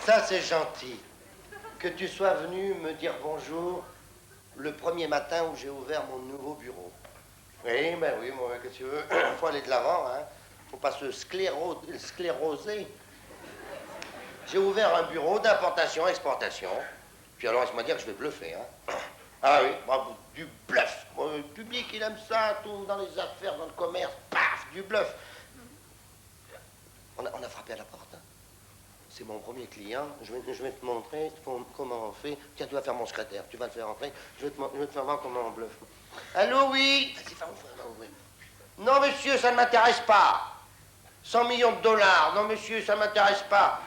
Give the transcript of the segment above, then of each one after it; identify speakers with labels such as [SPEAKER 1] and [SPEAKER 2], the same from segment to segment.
[SPEAKER 1] Ça, c'est gentil. Que tu sois venu me dire bonjour le premier matin où j'ai ouvert mon nouveau bureau. Oui, ben oui, moi, qu'est-ce que tu veux? Faut aller de l'avant, hein. Faut pas se scléroser. J'ai ouvert un bureau d'importation-exportation. Puis alors, laisse-moi dire que je vais bluffer, hein. Ah oui, bravo, du bluff. Le public, il aime ça, tout, dans les affaires, dans le commerce, paf, du bluff. On a frappé à la porte, hein. C'est mon premier client. Je vais te montrer comment on fait. Tiens, tu vas faire mon secrétaire. Tu vas le faire entrer. Je vais te faire voir comment on bluffe. Allô, oui? Vas-y, va ouvrir. Non, monsieur, ça ne m'intéresse pas. 100 millions de dollars. Non, monsieur, ça ne m'intéresse pas.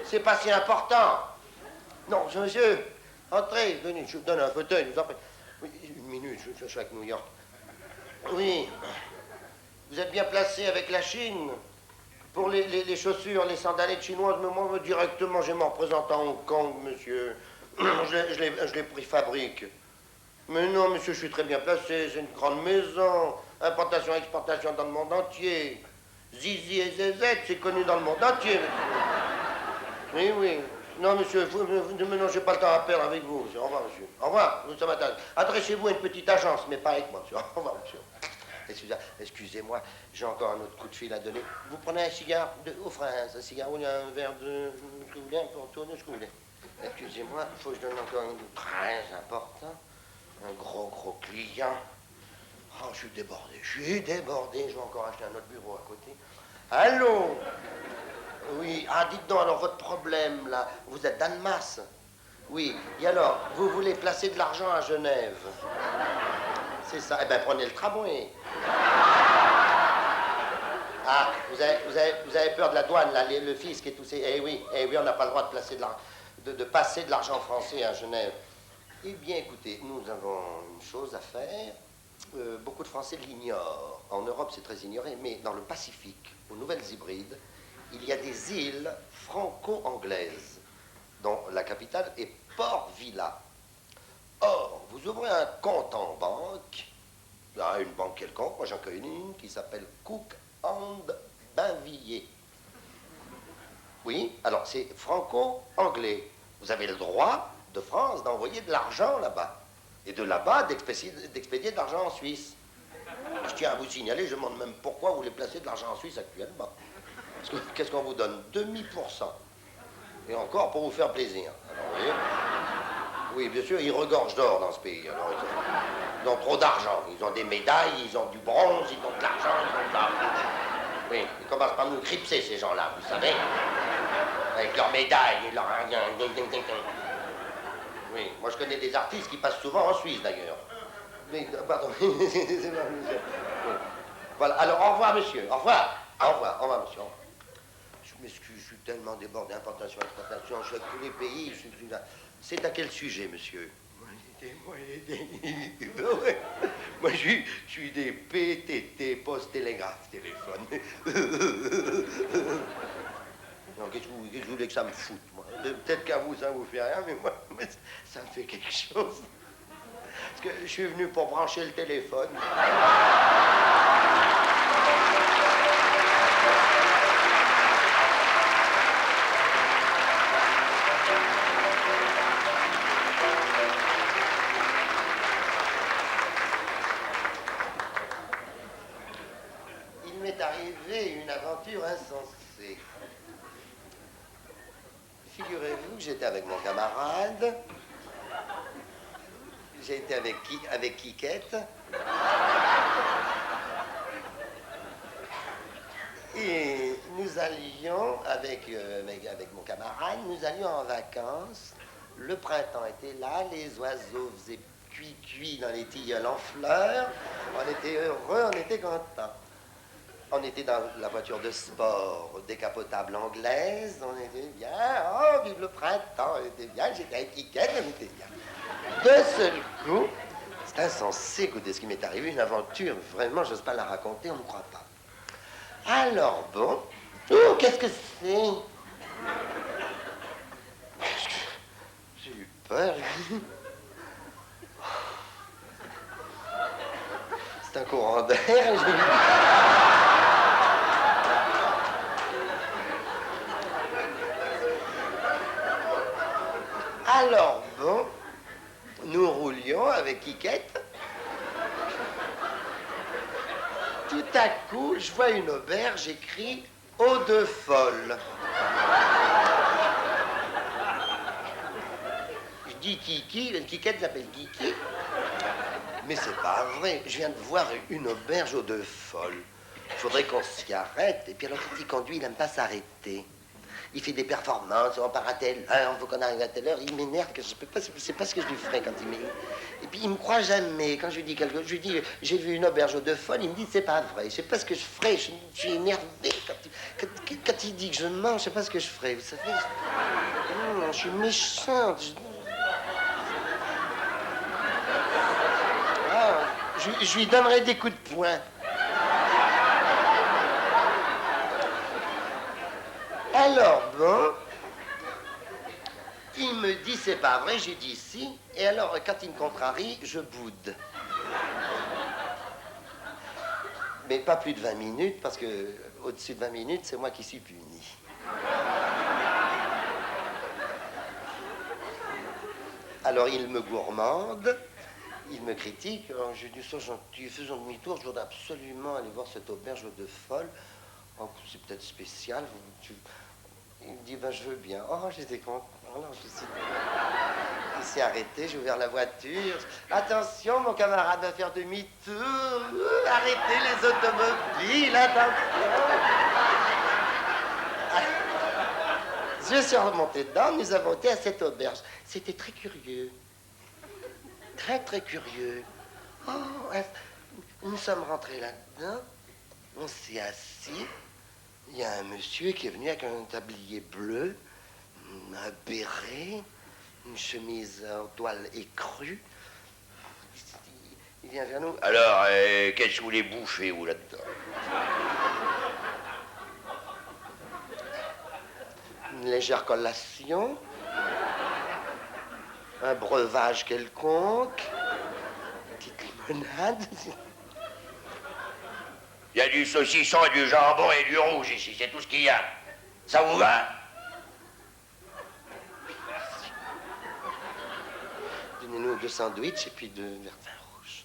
[SPEAKER 1] C'est pas si important. Non, monsieur, entrez. Venez, je vous donne un fauteuil. Vous en prie. Oui, une minute, je suis avec New York. Oui. Vous êtes bien placé avec la Chine. Pour les chaussures, les sandalettes chinoises, mais moi, directement, j'ai mon représentant à Hong Kong, monsieur. Je les préfabrique. Mais non, monsieur, je suis très bien placé. C'est une grande maison. Importation, exportation dans le monde entier. Zizi et Zezette, c'est connu dans le monde entier, monsieur. Oui. Non, monsieur, maintenant, j'ai pas le temps à perdre avec vous, monsieur. Au revoir, monsieur. Au revoir, ça m'intéresse. Adressez-vous à une petite agence, mais pas avec moi, monsieur. Au revoir, monsieur. Excusez-moi, j'ai encore un autre coup de fil à donner. Vous prenez un cigare aux fraises, un cigare ou un verre de... ce que vous voulez, un peu en tourner, ce que vous voulez. Excusez-moi, il faut que je donne encore un truc très important. Un gros client. Oh, je suis débordé. Je vais encore acheter un autre bureau à côté. Allô? Oui, dites donc, alors votre problème, là, vous êtes d'Annemasse? Oui, et alors, vous voulez placer de l'argent à Genève? C'est ça. Eh bien, prenez le tramway. Ah, vous avez peur de la douane, là, le fisc et tout ça. Eh oui, on n'a pas le droit de passer de l'argent français à Genève. Eh bien, écoutez, nous avons une chose à faire. Beaucoup de Français l'ignorent. En Europe, c'est très ignoré, mais dans le Pacifique, aux Nouvelles-Hybrides, il y a des îles franco-anglaises, dont la capitale est Port Vila. Or, vous ouvrez un compte en banque, une banque quelconque, moi j'en connais une qui s'appelle Cook and Bainvilliers. Oui, alors c'est franco-anglais. Vous avez le droit de France d'envoyer de l'argent là-bas. Et de là-bas d'expédier de l'argent en Suisse. Je tiens à vous signaler, je me demande même pourquoi vous voulez placer de l'argent en Suisse actuellement. Parce que qu'est-ce qu'on vous donne? 0,5%. Et encore pour vous faire plaisir. Alors, vous voyez? Oui, bien sûr, ils regorgent d'or dans ce pays. Alors, ils ont trop d'argent. Ils ont des médailles, ils ont du bronze, ils ont de l'argent, ils ont de l'argent. Oui, ils commencent par nous cripser, ces gens-là, vous savez. Avec leurs médailles et leurs... Oui, moi je connais des artistes qui passent souvent en Suisse, d'ailleurs. Mais, pardon. Voilà, alors au revoir, monsieur. Au revoir, monsieur. Je m'excuse, je suis tellement débordé, importation, exportation, je suis avec tous les pays. C'est à quel sujet, monsieur? Moi, je suis des PTT, poste, télégraphe, téléphone. Non, qu'est-ce que vous voulez que ça me foute, moi? Peut-être qu'à vous, ça vous fait rien, mais moi, ça me fait quelque chose. Parce que je suis venu pour brancher le téléphone. Il m'est arrivé une aventure insensée. Figurez-vous que j'étais avec mon camarade. J'ai été avec Quiquette. Et nous allions, avec mon camarade, nous allions en vacances. Le printemps était là, les oiseaux faisaient cuit dans les tilleuls en fleurs. On était heureux, on était contents. On était dans la voiture de sport décapotable anglaise, on était bien, oh, vive le printemps, on était bien, j'étais avec Quiquette, on était bien. D'un seul coup, c'est insensé, écoutez ce qui m'est arrivé, une aventure, vraiment, j'ose pas la raconter, on ne croit pas. Alors bon, oh, qu'est-ce que c'est? J'ai eu peur. C'est un courant d'air. Alors, bon, nous roulions avec Quiquette. Tout à coup, je vois une auberge écrit « Eau de folle ». Je dis Kiki, Quiquette s'appelle Kiki. Mais c'est pas vrai, je viens de voir une auberge Eau de folle. Il faudrait qu'on s'y arrête. Et puis alors, quand il conduit, il n'aime pas s'arrêter. Il fait des performances, on part à telle heure, il faut qu'on arrive à telle heure. Il m'énerve, que je peux pas, c'est pas ce que je lui ferais quand il m'énerve. Et puis il me croit jamais. Quand je lui dis quelque chose, je lui dis, j'ai vu une auberge de folle, il me dit, c'est pas vrai. Je sais pas ce que je ferais, je suis énervé. Quand il dit que je mens, je sais pas ce que je ferais. Vous savez, non, je suis méchante. Je lui donnerai des coups de poing. Alors, bon, il me dit, c'est pas vrai, j'ai dit si. Et alors, quand il me contrarie, je boude. Mais pas plus de 20 minutes, parce que au-dessus de 20 minutes, c'est moi qui suis puni. Alors, il me gourmande, il me critique. Alors, j'ai dit, ça, gentil, faisons demi-tour, je voudrais absolument aller voir cette auberge de folle. Oh, c'est peut-être spécial. Il me dit, ben, je veux bien. Oh, j'étais content. Alors, il s'est arrêté, j'ai ouvert la voiture. Attention, mon camarade va faire demi-tour. Arrêtez les automobiles, attention. Je suis remonté dedans, nous avons été à cette auberge. C'était très curieux. Très, très curieux. Oh, nous sommes rentrés là-dedans. On s'est assis. Il y a un monsieur qui est venu avec un tablier bleu, un béret, une chemise en toile écrue. Il vient vers nous.
[SPEAKER 2] Alors, qu'est-ce que vous voulez bouffer, vous, là-dedans?
[SPEAKER 1] Une légère collation, un breuvage quelconque, une petite limonade.
[SPEAKER 2] Il y a du saucisson, et du jambon et du rouge ici, c'est tout ce qu'il y a. Ça vous va?
[SPEAKER 1] Donnez-nous 2 sandwichs et puis 2 verres de vin rouge.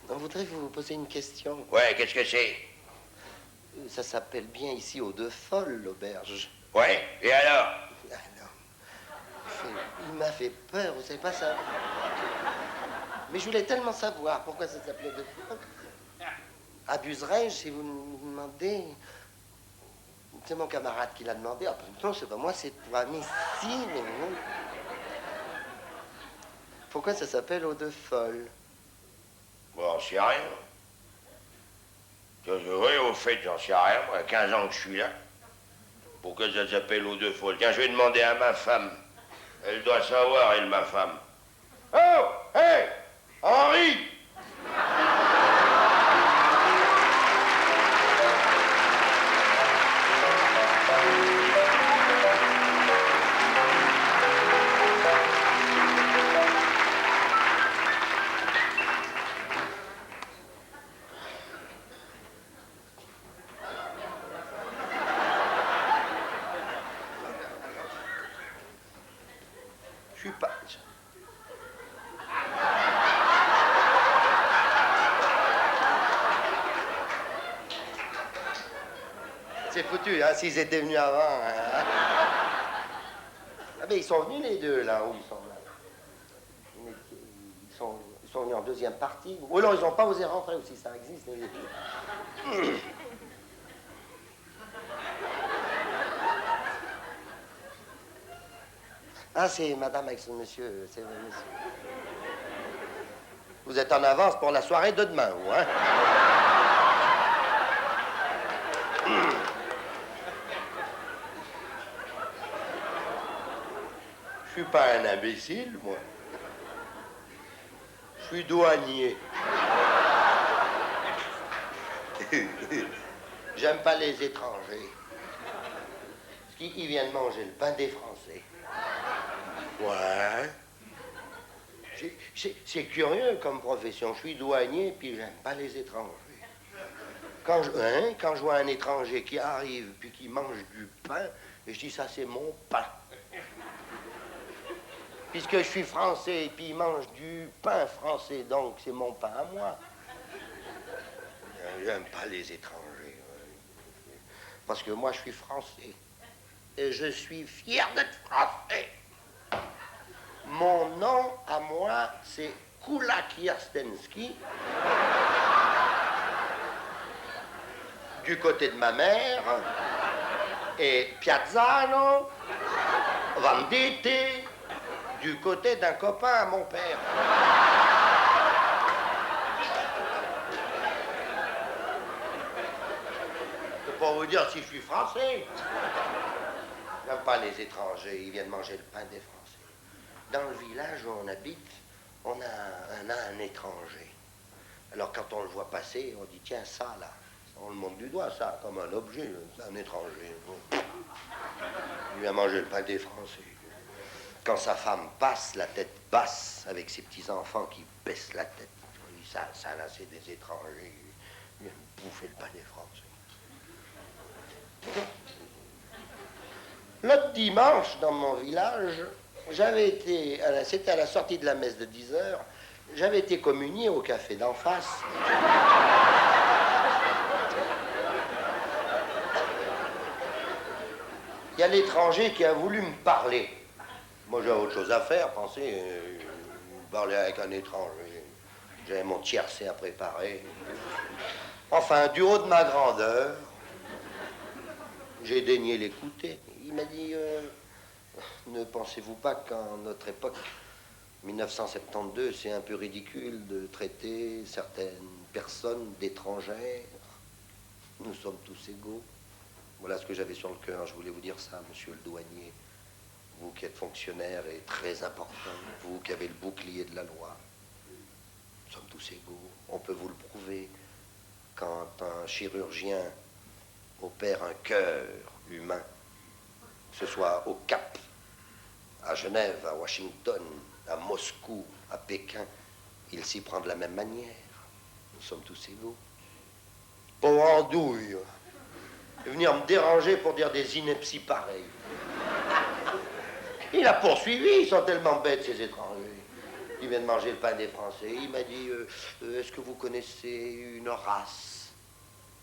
[SPEAKER 1] On voudrait vous poser une question.
[SPEAKER 2] Ouais, qu'est-ce que c'est?
[SPEAKER 1] Ça s'appelle bien ici Eau de folle, l'auberge.
[SPEAKER 2] Ouais, et alors?
[SPEAKER 1] Ah non. Il m'a fait peur, vous savez pas ça? Mais je voulais tellement savoir pourquoi ça s'appelait de folle. Abuserais-je si vous me demandez? C'est mon camarade qui l'a demandé. Ah, non, c'est pas moi, c'est toi. Mais si, mais non. Pourquoi ça s'appelle Eau de folle?
[SPEAKER 2] Bon, j'en sais rien. Oui, au fait, j'en sais rien. Moi, 15 ans que je suis là. Pourquoi ça s'appelle Eau de folle? Tiens, je vais demander à ma femme. Elle doit savoir, elle, ma femme. Oh! Hé! Henri!
[SPEAKER 1] Je suis pas... C'est foutu, hein, s'ils étaient venus avant. Hein. Ah ben, ils sont venus les deux, là, où ils sont là. Ils sont venus en deuxième partie. Ou alors, ils n'ont pas osé rentrer aussi, ça existe. Ah, c'est madame avec ce monsieur, c'est monsieur. Vous êtes en avance pour la soirée de demain, vous, hein? Je suis pas un imbécile, moi. Je suis douanier. J'aime pas les étrangers. Parce qu'ils viennent manger le pain des Français. Ouais. C'est curieux comme profession. Je suis douanier, puis j'aime pas les étrangers. Quand je vois un étranger qui arrive, puis qui mange du pain, je dis, ça, c'est mon pain. puisque je suis français, et puis ils mangent du pain français, donc c'est mon pain à moi. J'aime pas les étrangers. Parce que moi, je suis français. Et je suis fier d'être français. Mon nom à moi, c'est Kula Kierstenski. Du côté de ma mère. Et Piazzano, Venditti, du côté d'un copain à mon père. Je peux pas vous dire si je suis français. J'aime pas les étrangers, ils viennent manger le pain des Français. Dans le village où on habite, on a un étranger. Alors quand on le voit passer, on dit tiens ça là, on le montre du doigt ça, comme un objet, c'est un étranger. Il vient manger le pain des Français. Quand sa femme passe, la tête basse, avec ses petits-enfants qui baissent la tête. On dit ça là c'est des étrangers, ils viennent bouffer le pain des Français. L'autre dimanche, dans mon village, j'avais été, c'était à la sortie de la messe de 10h, j'avais été communié au café d'en face. Il y a l'étranger qui a voulu me parler. Moi, j'avais autre chose à faire, penser, parler avec un étranger. J'avais mon tiercé à préparer. Enfin, du haut de ma grandeur, j'ai daigné l'écouter. Il m'a dit, ne pensez-vous pas qu'à notre époque, 1972, c'est un peu ridicule de traiter certaines personnes d'étrangères? Nous sommes tous égaux. Voilà ce que j'avais sur le cœur. Je voulais vous dire ça, monsieur le douanier. Vous qui êtes fonctionnaire et très important, vous qui avez le bouclier de la loi. Nous sommes tous égaux. On peut vous le prouver. Quand un chirurgien opère un cœur humain, que ce soit au Cap, à Genève, à Washington, à Moscou, à Pékin, il s'y prend de la même manière. Nous sommes tous égaux. Pauvre andouille, venir me déranger pour dire des inepties pareilles. Il a poursuivi, ils sont tellement bêtes ces étrangers. Ils viennent manger le pain des Français. Il m'a dit, est-ce que vous connaissez une race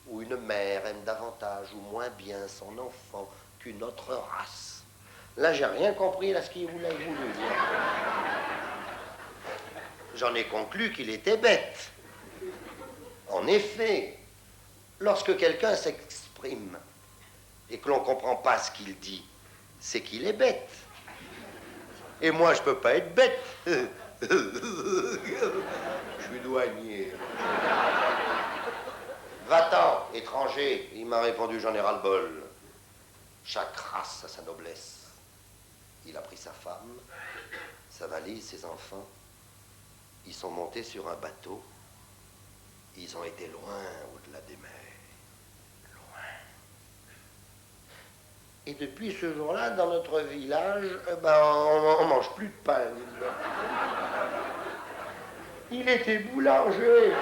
[SPEAKER 1] où une mère aime davantage ou moins bien son enfant qu'une autre race? Là, j'ai rien compris à ce qu'il voulait dire. J'en ai conclu qu'il était bête. En effet, lorsque quelqu'un s'exprime et que l'on ne comprend pas ce qu'il dit, c'est qu'il est bête. Et moi, je peux pas être bête. Je suis douanier. Va-t'en, étranger. Il m'a répondu, j'en ai ras-le-bol. Chaque race a sa noblesse. Il a pris sa femme, sa valise, ses enfants. Ils sont montés sur un bateau. Ils ont été loin au-delà des mers. Loin. Et depuis ce jour-là, dans notre village, on mange plus de pain. Il était boulanger.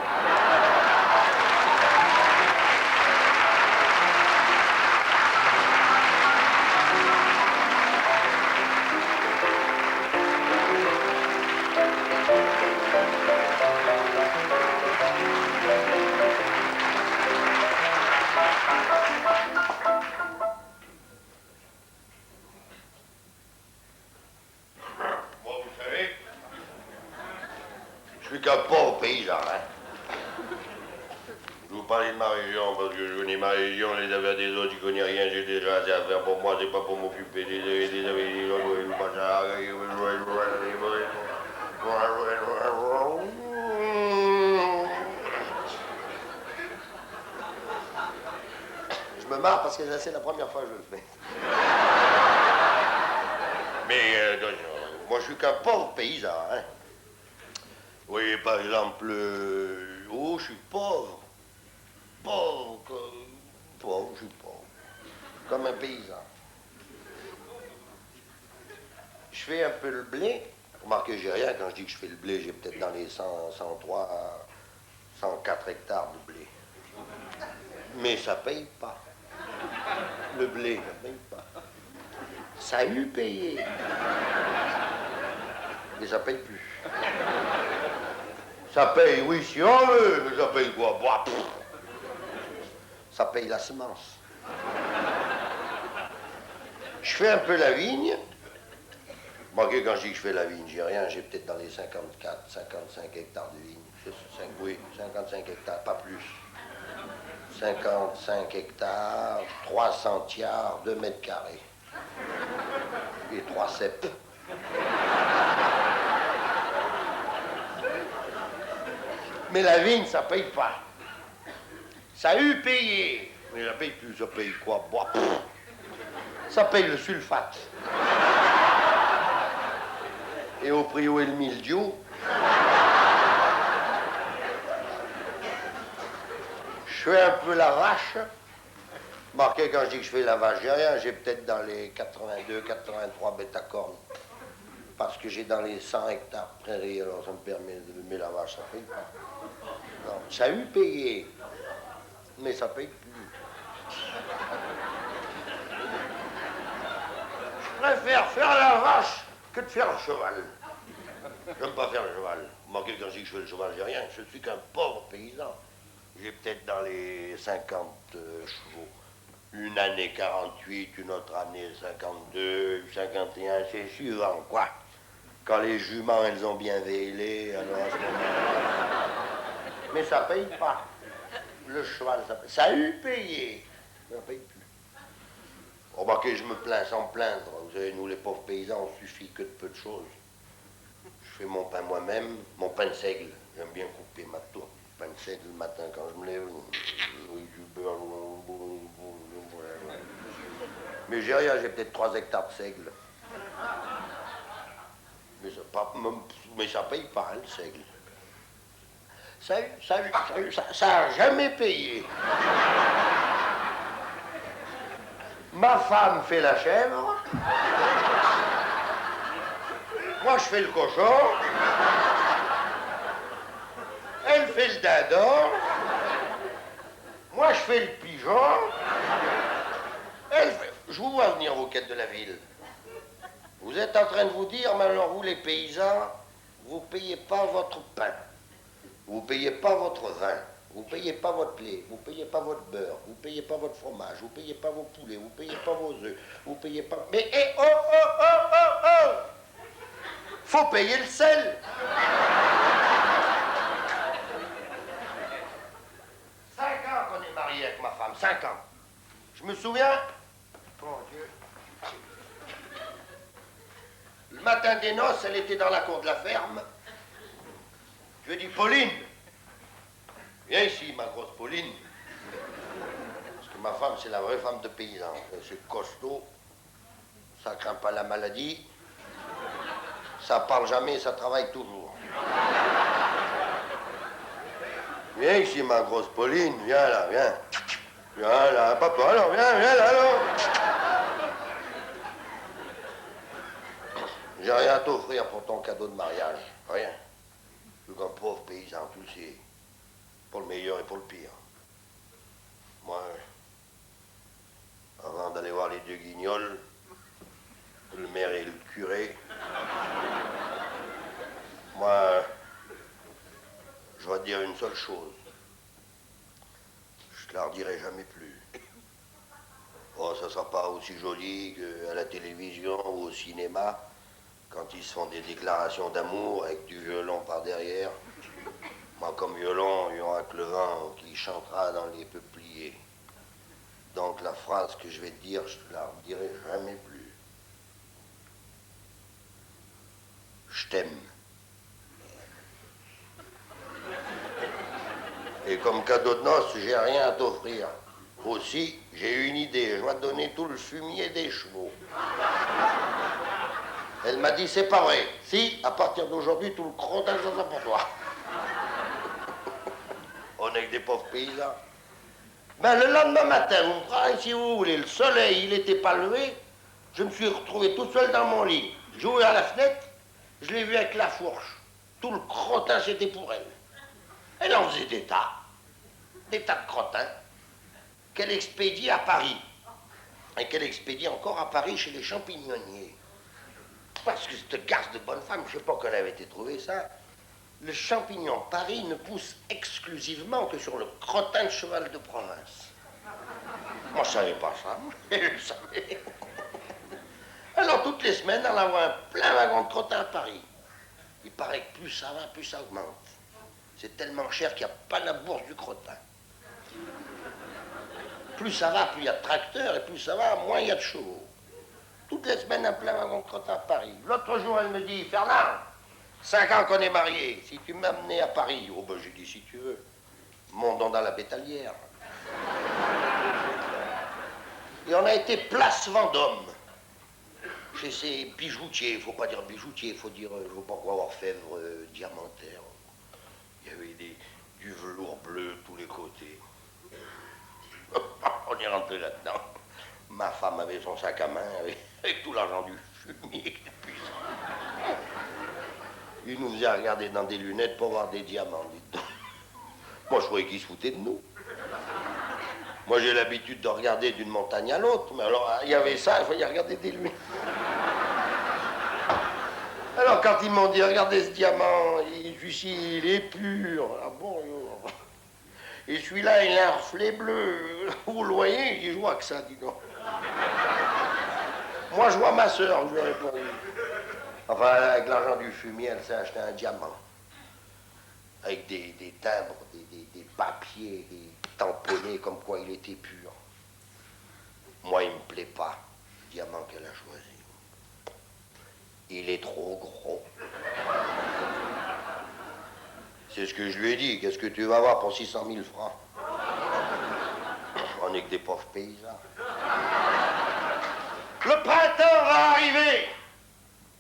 [SPEAKER 2] Qu'un pauvre paysan, hein. Je vous parlais de ma région parce que je connais ma région, les affaires des autres, je connais rien, j'ai déjà assez à faire pour moi, c'est pas pour m'occuper des
[SPEAKER 1] Je me marre parce que c'est la première fois que je le fais.
[SPEAKER 2] Mais,
[SPEAKER 1] Moi, je suis qu'un pauvre paysan, hein.
[SPEAKER 2] oui, par exemple,
[SPEAKER 1] Oh, je suis pauvre. Pauvre, pauvre, je suis pauvre. Comme un paysan. Je fais un peu le blé. Remarquez, j'ai rien quand je dis que je fais le blé. J'ai peut-être dans les 100, 103, 104 hectares de blé. Mais ça paye pas. Le blé, ça paye pas. Ça a eu payé.
[SPEAKER 2] Mais ça paye plus. Ça paye, oui, si on veut, mais ça paye quoi? Bah,
[SPEAKER 1] Ça paye la semence.
[SPEAKER 2] je fais un peu la vigne. Bon, ok, quand je dis que je fais la vigne, j'ai rien, j'ai peut-être dans les 54, 55 hectares de vigne. Oui, 55 hectares, pas plus. 55 hectares, 300 tiers, 2 mètres carrés. Et 3 cèpes. Mais la vigne, ça paye pas. Ça a eu payé. Mais ça paye plus, ça paye quoi? Bah, ça paye le sulfate. Et au prix où est le mildiou, je fais un peu la vache. Marqué quand je dis que je fais la vache, j'ai rien, j'ai peut-être dans les 82, 83 bêtes à cornes. Parce que j'ai dans les 100 hectares prairies, alors ça me permet de lever la vache, ça paye pas. Non, ça a eu payé, mais ça paye plus. Je préfère faire la vache que de faire le cheval. J'aime pas faire le cheval. Marqué quand je dis que je fais le cheval, j'ai rien, je suis qu'un pauvre paysan. J'ai peut-être dans les 50 chevaux. Une année 48, une autre année 52, 51, c'est suivant, quoi. Quand les juments, elles ont bien vélé, alors à ce moment-là... Mais ça paye pas. Le cheval, ça paye. Ça a eu payé. Ça paye plus. Remarquez, je me plains sans plaindre. Vous savez, nous, les pauvres paysans, on suffit que de peu de choses. Je fais mon pain moi-même, mon pain de seigle. J'aime bien couper ma tourte. Pain de seigle le matin quand je me lève. Du beurre. Mais j'ai rien, j'ai peut-être 3 hectares de seigle. Mais ça paye pas, hein, le seigle. Ça a jamais payé. Ma femme fait la chèvre. Moi, je fais le cochon. Elle fait le dindon. Moi, je fais le pigeon. Elle fait... Je vous vois venir aux quêtes de la ville. Vous êtes en train de vous dire, mais alors vous, les paysans, vous payez pas votre pain. Vous payez pas votre vin. Vous payez pas votre lait. Vous payez pas votre beurre. Vous payez pas votre fromage. Vous payez pas vos poulets. Vous payez pas vos œufs. Vous payez pas... Mais oh, oh, oh, oh, oh! Faut payer le sel. 5 ans qu'on est mariés avec ma femme. 5 ans. Je me souviens... Mon Dieu. Le matin des noces, elle était dans la cour de la ferme. Je lui ai dit, Pauline, viens ici, ma grosse Pauline. Parce que ma femme, c'est la vraie femme de paysan. C'est costaud, ça craint pas la maladie, ça parle jamais, ça travaille toujours. Viens ici, ma grosse Pauline, viens là, viens. Viens là, papa, alors, viens là, alors. J'ai rien à t'offrir pour ton cadeau de mariage, rien. Je suis un pauvre paysan, tu le sais. Pour le meilleur et pour le pire. Moi, avant d'aller voir les deux guignols, le maire et le curé, moi, je vais te dire une seule chose. Je te la redirai jamais plus. Oh, ça sera pas aussi joli qu'à la télévision ou au cinéma, quand ils se font des déclarations d'amour avec du violon par derrière. Moi, comme violon, il n'y aura que le vent qui chantera dans les peupliers. Donc la phrase que je vais te dire, je te la redirai jamais plus. Je t'aime. Et comme cadeau de noces, j'ai rien à t'offrir. Aussi, j'ai une idée, je vais te donner tout le fumier des chevaux. Elle m'a dit, c'est pas vrai. Si, à partir d'aujourd'hui, tout le crottin, ça sera pour toi. On est que des pauvres paysans. Ben, le lendemain matin, vous me croirez si vous voulez, le soleil, il n'était pas levé. Je me suis retrouvé tout seul dans mon lit. J'ai ouvert la fenêtre, je l'ai vu avec la fourche. Tout le crottin, c'était pour elle. Elle en faisait des tas de crottins, qu'elle expédie à Paris. Et qu'elle expédie encore à Paris chez les champignonniers.
[SPEAKER 1] Parce que cette garce de bonne femme, je sais pas qu'elle avait été trouvée ça. Le champignon Paris ne pousse exclusivement que sur le crottin de cheval de province. Moi, je savais pas ça. Je le savais. Alors, toutes les semaines, elle envoie un plein wagon de crottin à Paris. Il paraît que plus ça va, plus ça augmente. C'est tellement cher qu'il n'y a pas la bourse du crottin. Plus ça va, plus il y a de tracteurs, et plus ça va, moins il y a de chevaux. Toutes les semaines, un plein wagon de crottin à Paris. L'autre jour, elle me dit, Fernand, 5 ans qu'on est mariés, si tu m'amenais à Paris, oh ben j'ai dit, si tu veux, montons dans la bétalière. Et on a été place Vendôme, chez ces bijoutiers, il faut pas dire bijoutier, il faut dire, je ne veux pas quoi, orfèvre diamantaire. Il y avait du velours bleu de tous les côtés. On est rentré là-dedans. Ma femme avait son sac à main avec tout l'argent du fumier. Il nous faisait regarder dans des lunettes pour voir des diamants, dites donc. Moi, je croyais qu'il se foutait de nous. Moi, j'ai l'habitude de regarder d'une montagne à l'autre, mais alors, il y avait ça, il fallait regarder des lunettes. Alors, quand ils m'ont dit, regardez ce diamant, celui-ci, il est pur. Ah bon, et celui-là, il a un reflet bleu. Vous le voyez? Je vois que ça, dis donc. Moi, je vois ma sœur, je lui ai répondu. Enfin, avec l'argent du fumier, elle s'est acheté un diamant. Avec des timbres, des papiers, des tamponnés comme quoi il était pur. Moi, il me plaît pas, le diamant qu'elle a choisi. Il est trop gros. C'est ce que je lui ai dit. Qu'est-ce que tu vas avoir pour 600 000 francs? On est que des pauvres paysans. Le printemps va arriver.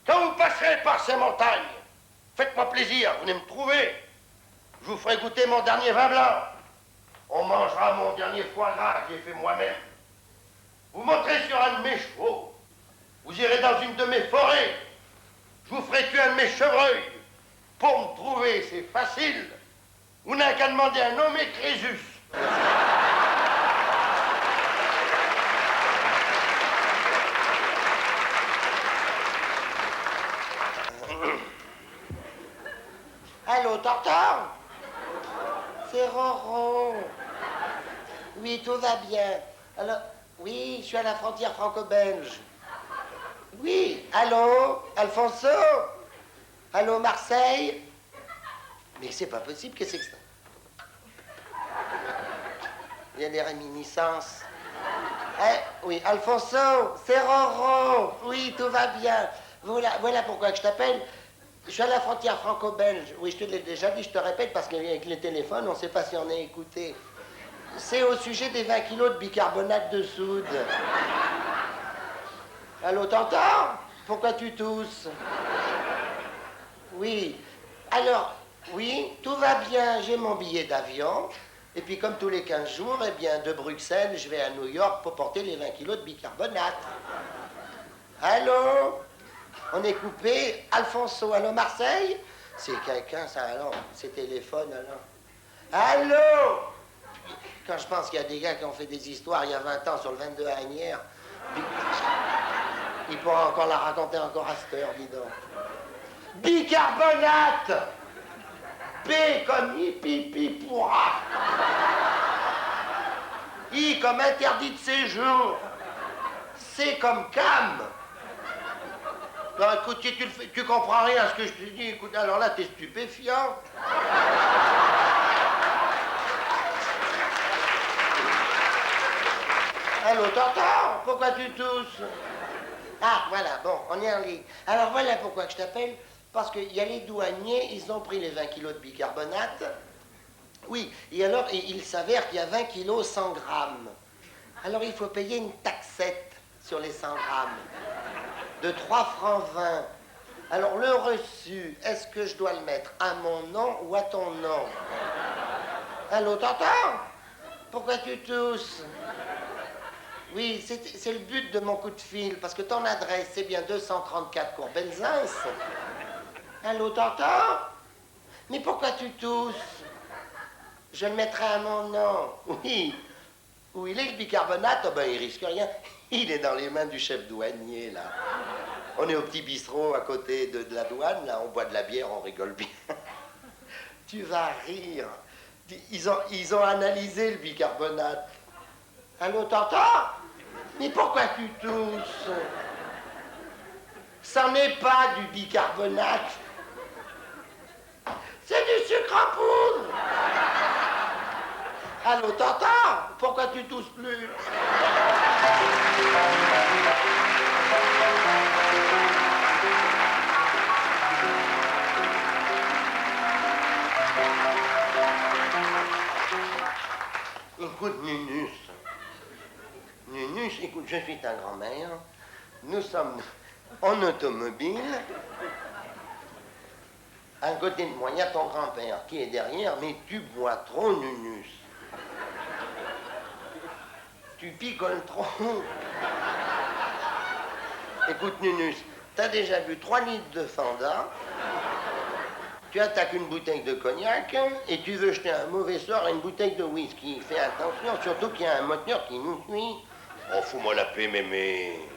[SPEAKER 1] Quand vous passerez par ces montagnes, faites-moi plaisir, venez me trouver. Je vous ferai goûter mon dernier vin blanc. On mangera mon dernier foie gras que j'ai fait moi-même. Vous monterez sur un de mes chevaux. Vous irez dans une de mes forêts. Je vous ferai tuer un de mes chevreuils. Pour me trouver, c'est facile. Vous n'avez qu'à demander un nommé Crésus. Allô, Tortor? C'est Roro. Oui, tout va bien. Alors, oui, je suis à la frontière franco-belge. Oui, allô, Alfonso? Allô, Marseille? Mais c'est pas possible, qu'est-ce que c'est que ça? Il y a des réminiscences. Oui, Alfonso, c'est Roro. Oui, tout va bien. Voilà pourquoi je t'appelle. Je suis à la frontière franco-belge. Oui, je te l'ai déjà dit, je te répète, parce qu'avec les téléphones, on ne sait pas si on a écouté. C'est au sujet des 20 kilos de bicarbonate de soude. Allô, t'entends? Pourquoi tu tousses? Oui. Alors, oui, tout va bien, j'ai mon billet d'avion. Et puis, comme tous les 15 jours, eh bien, de Bruxelles, je vais à New York pour porter les 20 kilos de bicarbonate. Allô? On est coupé. Alfonso, allô, Marseille? C'est quelqu'un, ça, alors? C'est téléphone, alors? Allô? Quand je pense qu'il y a des gars qui ont fait des histoires il y a 20 ans sur le 22 à Agnières, il pourra encore la raconter encore à cette heure, dis donc. Bicarbonate! B comme hippie pourra. I comme interdit de séjour. C comme cam. Non, écoute, tu comprends rien à ce que je te dis. Écoute, alors là, t'es stupéfiant. Allô, t'entends? Pourquoi tu tousses? Ah, voilà, bon, on est en ligne. Alors voilà pourquoi je t'appelle. Parce qu'il y a les douaniers, ils ont pris les 20 kilos de bicarbonate. Oui, et alors, il s'avère qu'il y a 20 kilos 100 grammes. Alors, il faut payer une taxette sur les 100 grammes de 3 francs 20. Alors, le reçu, est-ce que je dois le mettre à mon nom ou à ton nom? Allô, t'entends? Pourquoi tu tousses? Oui, c'est le but de mon coup de fil, parce que ton adresse, c'est bien 234 Cours Belzins. Allô, t'entends? Mais pourquoi tu tousses? Je le mettrai à mon nom. Oui. Où il est, le bicarbonate? Oh ben, il risque rien. Il est dans les mains du chef douanier, là. On est au petit bistrot à côté de la douane, là, on boit de la bière, on rigole bien. Tu vas rire. Ils ont analysé le bicarbonate. Allô, t'entends? Mais pourquoi tu tousses? Ça n'est pas du bicarbonate. C'est du sucre en poudre. Allô, t'entends? Pourquoi tu tousses plus? Écoute, Nunus. Nunus, écoute, je suis ta grand-mère. Nous sommes en automobile. À côté de moi, il y a ton grand-père qui est derrière, mais tu bois trop, Nunus. Tu picoles trop. Écoute, Nunus, t'as déjà bu 3 litres de Fanta. Tu attaques une bouteille de cognac et tu veux jeter un mauvais sort à une bouteille de whisky. Fais attention, surtout qu'il y a un moteur qui nous suit.
[SPEAKER 2] Oh, fous-moi la paix, mémé.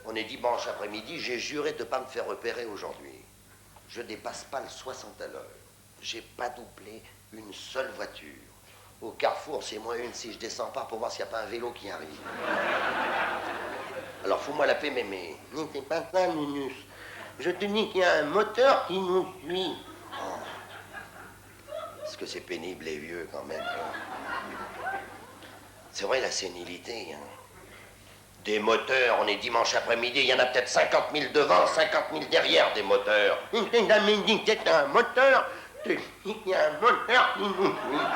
[SPEAKER 1] On est dimanche après-midi, j'ai juré de ne pas me faire repérer aujourd'hui. Je dépasse pas le 60 à l'heure. J'ai pas doublé une seule voiture. Au carrefour, c'est moins une si je descends pas pour voir s'il n'y a pas un vélo qui arrive. Alors fous-moi la paix, mémé. C'est pas ça, Nunus. Je te dis qu'il y a un moteur qui nous suit. Oh. Est-ce que c'est pénible, les vieux, quand même, hein? C'est vrai, la sénilité, hein. Des moteurs, on est dimanche après-midi, il y en a peut-être 50 000 devant, 50 000 derrière des moteurs. Tu t'es jamais dit que c'était un moteur. Tu dis qu'il y a un moteur qui nous suit.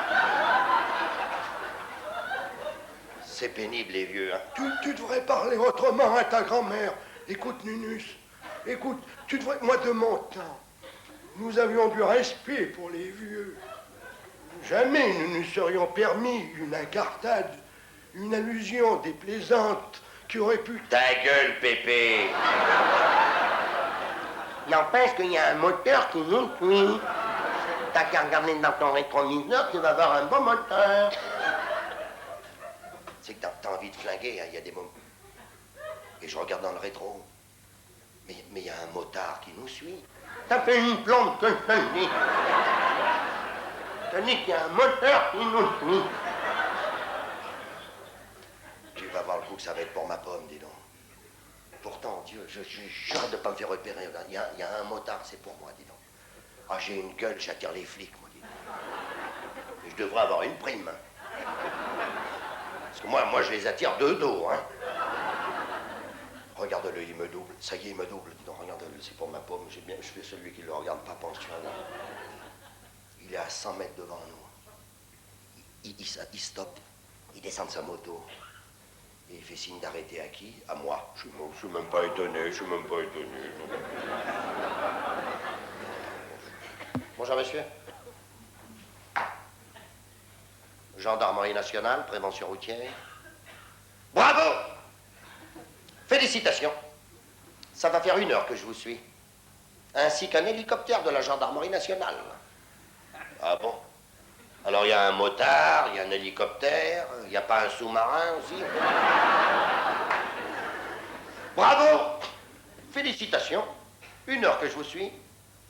[SPEAKER 1] C'est pénible, les vieux, hein.
[SPEAKER 3] Tu devrais parler autrement à ta grand-mère. Écoute, Nunus, écoute, tu devrais... Moi, de mon temps, nous avions du respect pour les vieux. Jamais nous nous serions permis une incartade, une allusion déplaisante qui aurait pu...
[SPEAKER 2] Ta gueule, Pépé.
[SPEAKER 1] N'empêche qu'il y a un moteur qui nous suit. T'as qu'à regarder dans ton rétroviseur, tu vas voir un bon moteur. C'est que t'as envie de flinguer, hein, il y a des moments. Et je regarde dans le rétro. Mais il y a un motard qui nous suit. Ça fait une plombe que je te le dis. Je te dis qu'il y a un moteur qui nous suit. Tu vas voir le coup que ça va être pour ma pomme, dis donc. Pourtant, Dieu, je jure de ne pas me faire repérer. Il y a un motard, c'est pour moi, dis donc. Ah, j'ai une gueule, j'attire les flics, moi, dis donc. Et je devrais avoir une prime. Parce que moi, je les attire de dos, hein. Regarde-le, il me double. Ça y est, il me double. Dis donc, regarde-le, c'est pour ma pomme. Je fais celui qui le regarde pas pension. Il est à 100 mètres devant nous. Il stoppe. Il descend de sa moto. Et il fait signe d'arrêter à qui? À moi.
[SPEAKER 2] Je suis même pas étonné,
[SPEAKER 1] Bonjour, monsieur. Gendarmerie nationale, prévention routière. Bravo! Félicitations. Ça va faire 1 heure que je vous suis. Ainsi qu'un hélicoptère de la gendarmerie nationale.
[SPEAKER 2] Ah bon? Alors il y a un motard, il y a un hélicoptère, il n'y a pas un sous-marin aussi?
[SPEAKER 1] Bravo! Félicitations. 1 heure que je vous suis.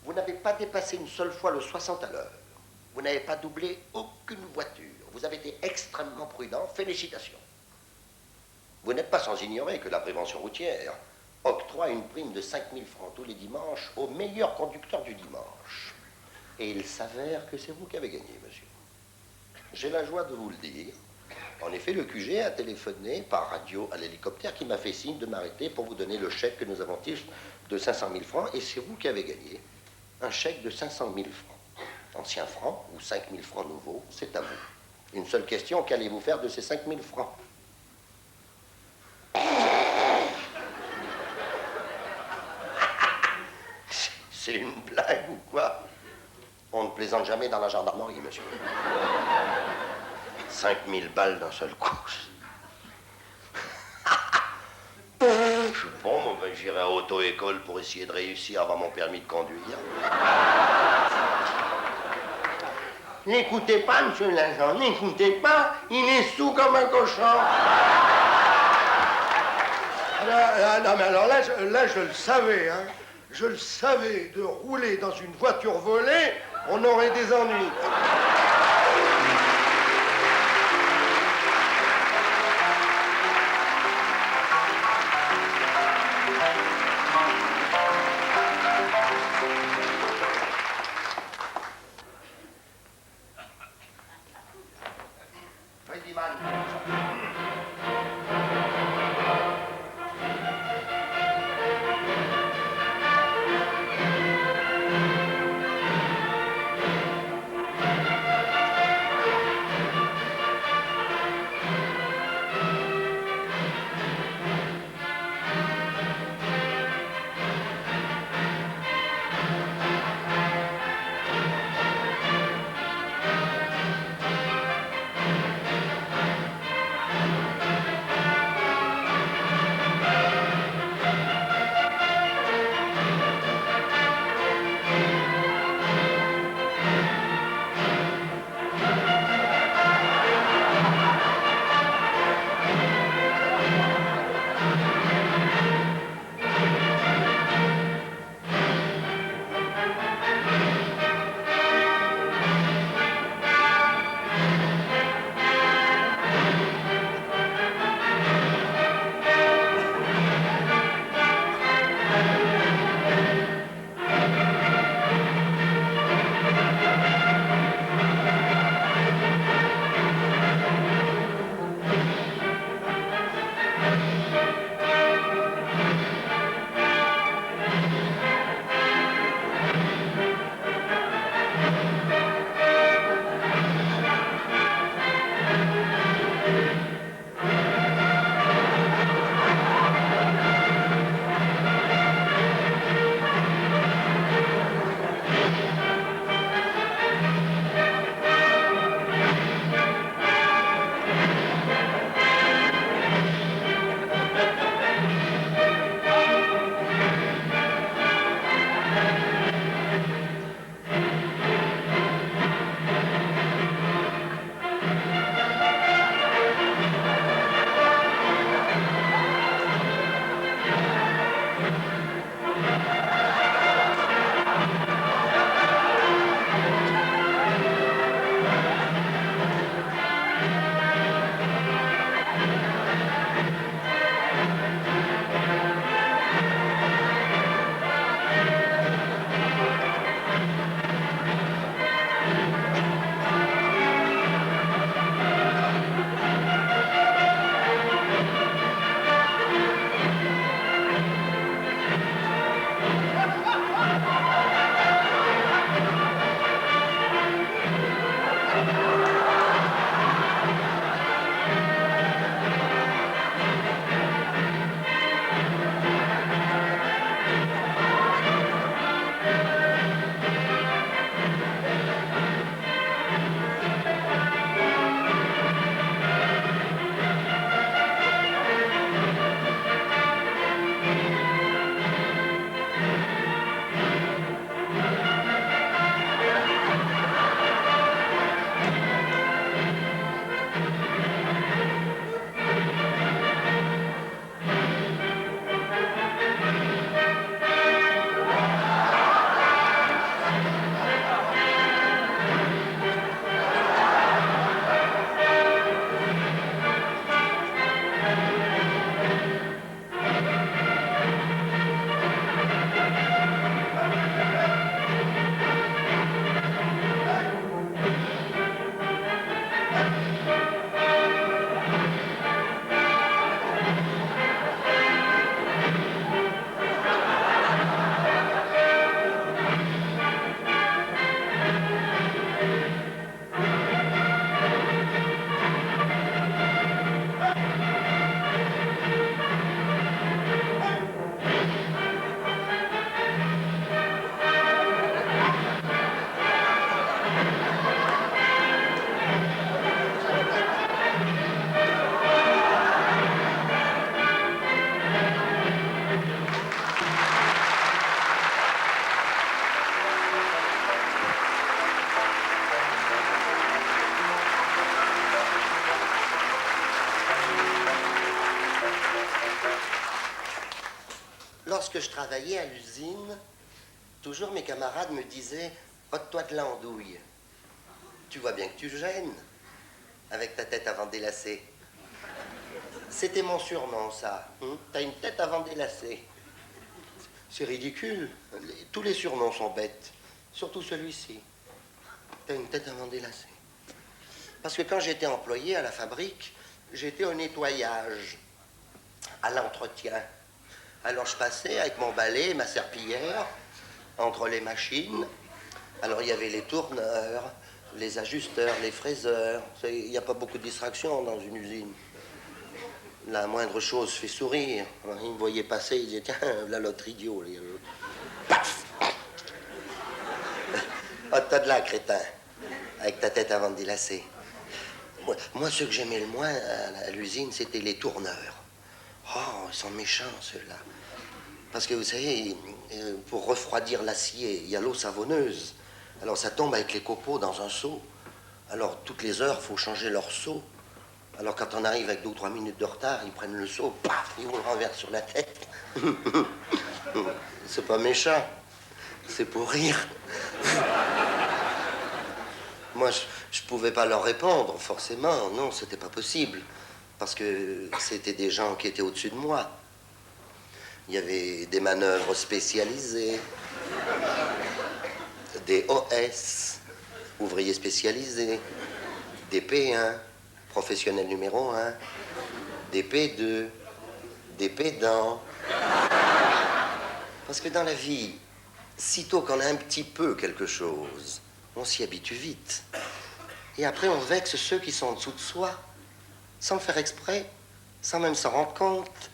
[SPEAKER 1] Vous n'avez pas dépassé une seule fois le 60 à l'heure. Vous n'avez pas doublé aucune voiture. Vous avez été extrêmement prudent. Félicitations. Vous n'êtes pas sans ignorer que la prévention routière octroie une prime de 5 000 francs tous les dimanches au meilleur conducteur du dimanche. Et il s'avère que c'est vous qui avez gagné, monsieur. J'ai la joie de vous le dire. En effet, le QG a téléphoné par radio à l'hélicoptère qui m'a fait signe de m'arrêter pour vous donner le chèque que nous avons tiré de 500 000 francs. Et c'est vous qui avez gagné un chèque de 500 000 francs. Anciens francs ou 5 000 francs nouveaux, c'est à vous. Une seule question, qu'allez-vous faire de ces 5 000 francs? C'est une blague ou quoi? On ne plaisante jamais dans la gendarmerie, monsieur. 5 000 balles d'un seul coup. Bon, ben, j'irai à auto-école pour essayer de réussir à avoir mon permis de conduire. N'écoutez pas, monsieur l'agent, n'écoutez pas, il est sous comme un cochon.
[SPEAKER 3] Non, mais alors là, je le savais, hein. Je le savais, de rouler dans une voiture volée, on aurait des ennuis.
[SPEAKER 1] lorsque je travaillais à l'usine, toujours mes camarades me disaient « ôte-toi de l'andouille ». Tu vois bien que tu gênes, avec ta tête avant délacée. C'était mon surnom, ça. T'as une tête avant délacée. C'est ridicule. Tous les surnoms sont bêtes. Surtout celui-ci. T'as une tête avant délacée. Parce que quand j'étais employé à la fabrique, j'étais au nettoyage, à l'entretien. Alors je passais avec mon balai et ma serpillière entre les machines. Alors il y avait les tourneurs, les ajusteurs, les fraiseurs. Il n'y a pas beaucoup de distractions dans une usine. La moindre chose fait sourire. Alors, ils me voyaient passer, ils disaient, tiens, là, l'autre idiot. Paf! Oh, t'as de là, crétin, avec ta tête avant de dilacer. Moi, ceux que j'aimais le moins à l'usine, c'était les tourneurs. Oh, ils sont méchants, ceux-là. Parce que, vous savez, pour refroidir l'acier, il y a l'eau savonneuse. Alors, ça tombe avec les copeaux dans un seau. Alors, toutes les heures, il faut changer leur seau. Alors, quand on arrive avec 2 ou 3 minutes de retard, ils prennent le seau, paf, ils vous le renversent sur la tête. C'est pas méchant, c'est pour rire. Moi, je pouvais pas leur répondre, forcément. Non, c'était pas possible. Parce que c'était des gens qui étaient au-dessus de moi. Il y avait des manœuvres spécialisées, des OS, ouvriers spécialisés, des P1, professionnels numéro 1, des P2, des pédants. Parce que dans la vie, sitôt qu'on a un petit peu quelque chose, on s'y habitue vite. Et après, on vexe ceux qui sont en dessous de soi, sans le faire exprès, sans même s'en rendre compte.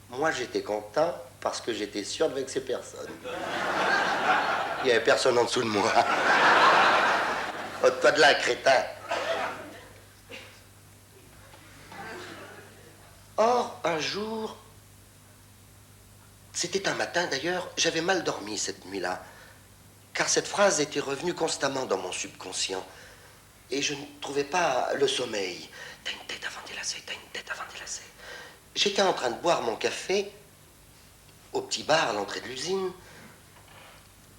[SPEAKER 1] Moi, j'étais content parce que j'étais sûr de vexer personne. Il n'y avait personne en dessous de moi. Ôte-toi de là, crétin. Or, un jour, c'était un matin d'ailleurs, j'avais mal dormi cette nuit-là, car cette phrase était revenue constamment dans mon subconscient, et je ne trouvais pas le sommeil. T'as une tête avant délacée, t'as une tête avant délacée. J'étais en train de boire mon café au petit bar à l'entrée de l'usine,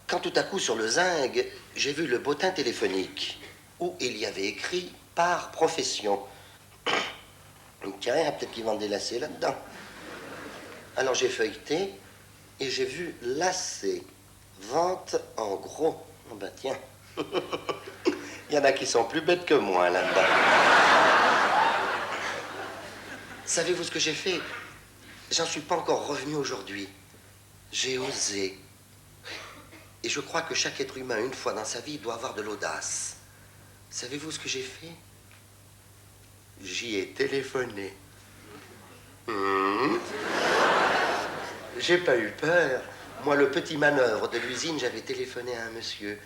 [SPEAKER 1] quand tout à coup, sur le zinc, j'ai vu le bottin téléphonique, où il y avait écrit « par profession ». Tiens, peut-être qu'ils vendent des lacets là-dedans. Alors j'ai feuilleté et j'ai vu lacets, vente en gros. Oh ben tiens, il y en a qui sont plus bêtes que moi là-dedans. Savez-vous ce que j'ai fait? J'en suis pas encore revenu aujourd'hui. J'ai osé. Et je crois que chaque être humain, une fois dans sa vie, doit avoir de l'audace. Savez-vous ce que j'ai fait? J'y ai téléphoné. J'ai pas eu peur. Moi, le petit manœuvre de l'usine, j'avais téléphoné à un monsieur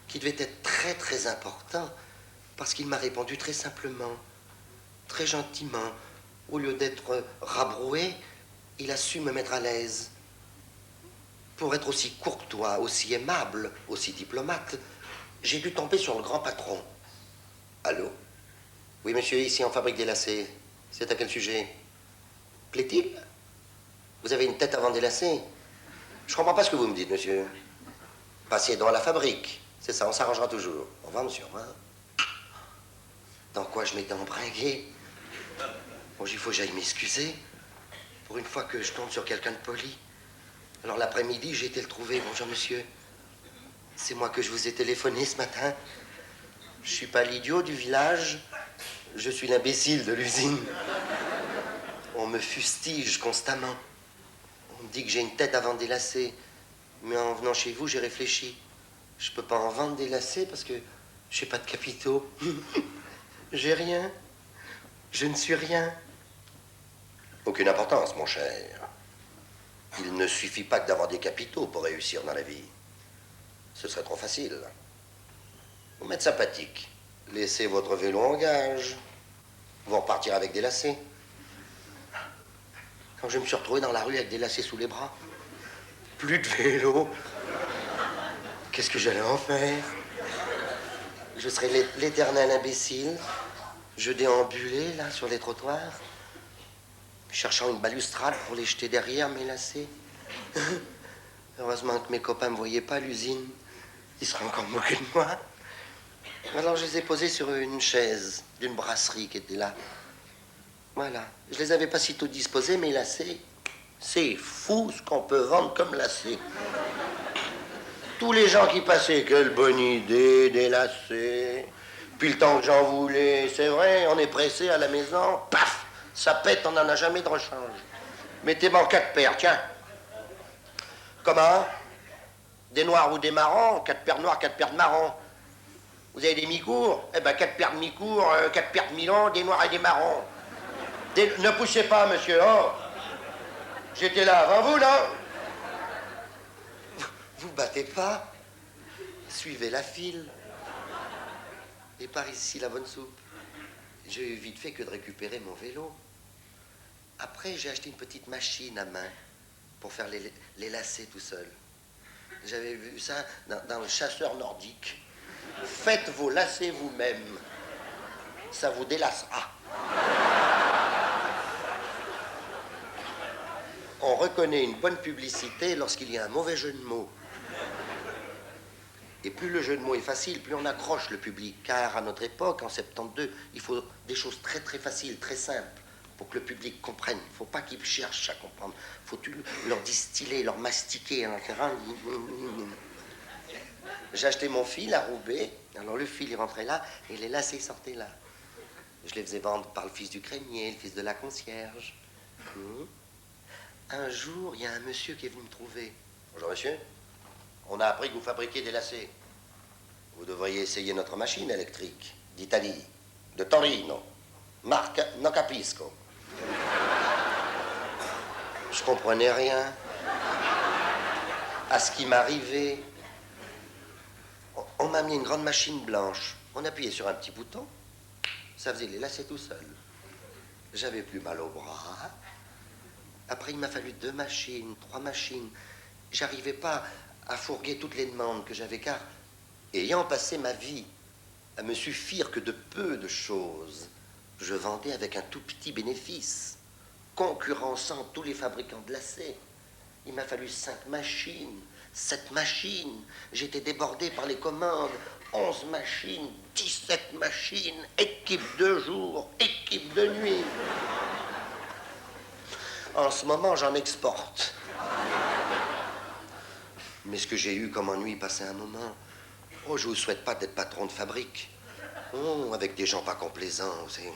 [SPEAKER 1] qui devait être très, très important parce qu'il m'a répondu très simplement, très gentiment. Au lieu d'être rabroué, il a su me mettre à l'aise. Pour être aussi courtois, aussi aimable, aussi diplomate, j'ai dû tomber sur le grand patron. Allô? Oui, monsieur, ici on fabrique des lacets. C'est à quel sujet? Plaît-il? Vous avez une tête avant des lacets? Je comprends pas ce que vous me dites, monsieur. Passez dans la fabrique. C'est ça, on s'arrangera toujours. Au revoir, monsieur, au revoir. Dans quoi je m'étais embringué? Bon, il faut que j'aille m'excuser. Pour une fois que je tombe sur quelqu'un de poli. Alors l'après-midi, j'ai été le trouver. Bonjour, monsieur. C'est moi que je vous ai téléphoné ce matin. Je suis pas l'idiot du village. Je suis l'imbécile de l'usine. On me fustige constamment. On me dit que j'ai une tête avant des lacets. Mais en venant chez vous, j'ai réfléchi. Je peux pas en vendre des lacets parce que j'ai pas de capitaux. J'ai rien. Je ne suis rien. Aucune importance, mon cher. Il ne suffit pas que d'avoir des capitaux pour réussir dans la vie. Ce serait trop facile. Vous m'êtes sympathique. Laissez votre vélo en gage. Vous repartirez avec des lacets. Quand je me suis retrouvé dans la rue avec des lacets sous les bras, plus de vélo, qu'est-ce que j'allais en faire? Je serais l'éternel imbécile. Je déambulais, là, sur les trottoirs, cherchant une balustrade pour les jeter derrière mes lacets. Heureusement que mes copains ne me voyaient pas à l'usine. Ils seraient encore moqués de moi. Alors je les ai posés sur une chaise d'une brasserie qui était là. Voilà. Je les avais pas si tôt disposés, mais lacés. C'est fou ce qu'on peut vendre comme lacets. Tous les gens qui passaient, quelle bonne idée, des lacets. Puis le temps que j'en voulais, c'est vrai, on est pressé à la maison, paf, ça pète, on n'en a jamais de rechange. Mettez-moi 4 paires, tiens. Comment? Des noirs ou des marrons? 4 paires noires, 4 paires de marrons. Vous avez des mi-cours? Eh ben 4 paires de mi-cours, 4 paires de mi-longs, des noirs et des marrons. Ne poussez pas, monsieur, oh. J'étais là avant vous, non? Vous battez pas. Suivez la file. Et par ici, la bonne soupe. J'ai eu vite fait que de récupérer mon vélo. Après, j'ai acheté une petite machine à main pour faire les lacets tout seul. J'avais vu ça dans le chasseur nordique. Faites vos lacets vous-même. Ça vous délacera. On reconnaît une bonne publicité lorsqu'il y a un mauvais jeu de mots. Et plus le jeu de mots est facile, plus on accroche le public. Car à notre époque, en 72, il faut des choses très très faciles, très simples, pour que le public comprenne. Il ne faut pas qu'il cherche à comprendre. Il faut leur distiller, leur mastiquer, etc. J'ai acheté mon fil à Roubaix. Alors le fil, il rentrait là, et les lacets sortaient là. Je les faisais vendre par le fils du crémier, le fils de la concierge. Un jour, il y a un monsieur qui est venu me trouver. Bonjour monsieur, on a appris que vous fabriquez des lacets. Vous devriez essayer notre machine électrique, d'Italie, de Torino, marque Non Capisco. Je comprenais rien à ce qui m'arrivait. On m'a mis une grande machine blanche. On appuyait sur un petit bouton, ça faisait les lacets tout seul. J'avais plus mal au bras. Après, il m'a fallu 2 machines, 3 machines. J'arrivais pas à fourguer toutes les demandes que j'avais, car, ayant passé ma vie à me suffire que de peu de choses, je vendais avec un tout petit bénéfice, concurrençant tous les fabricants de lacets. Il m'a fallu 5 machines, 7 machines. J'étais débordé par les commandes. 11 machines, 17 machines, équipe de jour, équipe de nuit. En ce moment, j'en exporte. Mais ce que j'ai eu comme ennui passé un moment, oh, je vous souhaite pas d'être patron de fabrique. Oh, avec des gens pas complaisants, c'est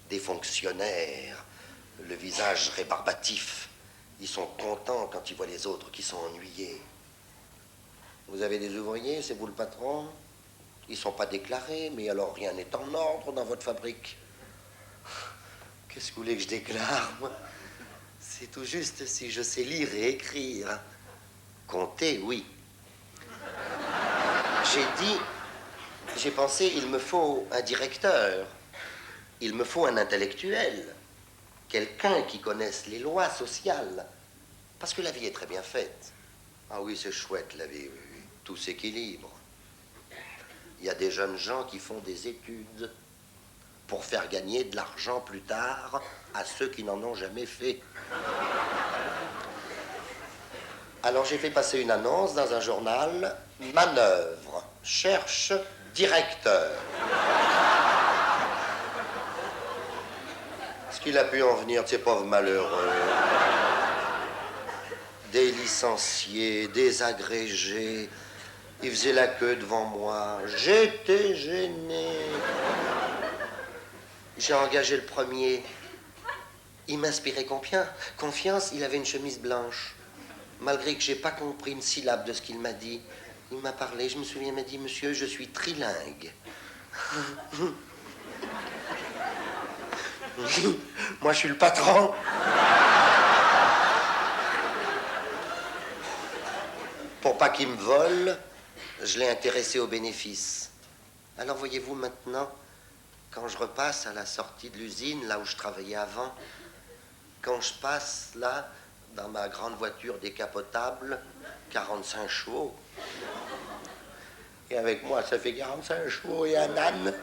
[SPEAKER 1] des fonctionnaires, le visage rébarbatif. Ils sont contents quand ils voient les autres qui sont ennuyés. Vous avez des ouvriers, c'est vous le patron? Ils sont pas déclarés, mais alors rien n'est en ordre dans votre fabrique. Qu'est-ce que vous voulez que je déclare, moi? C'est tout juste si je sais lire et écrire. Compter, oui. J'ai pensé, il me faut un directeur. Il me faut un intellectuel. Quelqu'un qui connaisse les lois sociales. Parce que la vie est très bien faite. Ah oui, c'est chouette, la vie. Oui. Tout s'équilibre. Il y a des jeunes gens qui font des études pour faire gagner de l'argent plus tard à ceux qui n'en ont jamais fait. Alors j'ai fait passer une annonce dans un journal. Manœuvre cherche directeur. Ce qu'il a pu en venir de ces pauvres malheureux. Des licenciés, des agrégés. Ils faisaient la queue devant moi. J'étais gêné. J'ai engagé le premier. Il m'inspirait confiance. Il avait une chemise blanche. Malgré que j'ai pas compris une syllabe de ce qu'il m'a dit. Il m'a parlé, je me souviens, il m'a dit, monsieur, je suis trilingue. Moi, je suis le patron. Pour pas qu'il me vole, je l'ai intéressé au bénéfice. Alors, voyez-vous, maintenant, quand je repasse à la sortie de l'usine, là où je travaillais avant, quand je passe, là, dans ma grande voiture décapotable, 45 chevaux, et avec moi, ça fait 45 chevaux et un âne,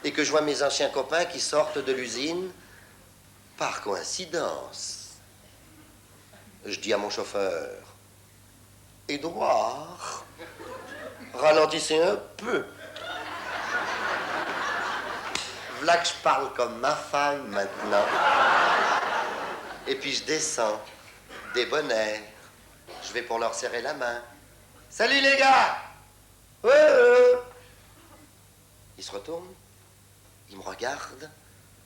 [SPEAKER 1] et que je vois mes anciens copains qui sortent de l'usine, par coïncidence, Je dis à mon chauffeur, Édouard, ralentissez un peu. V'là que je parle comme ma femme maintenant. Et puis je descends, débonnaire. Je vais pour leur serrer la main. Salut les gars! Ils se retournent, ils me regardent,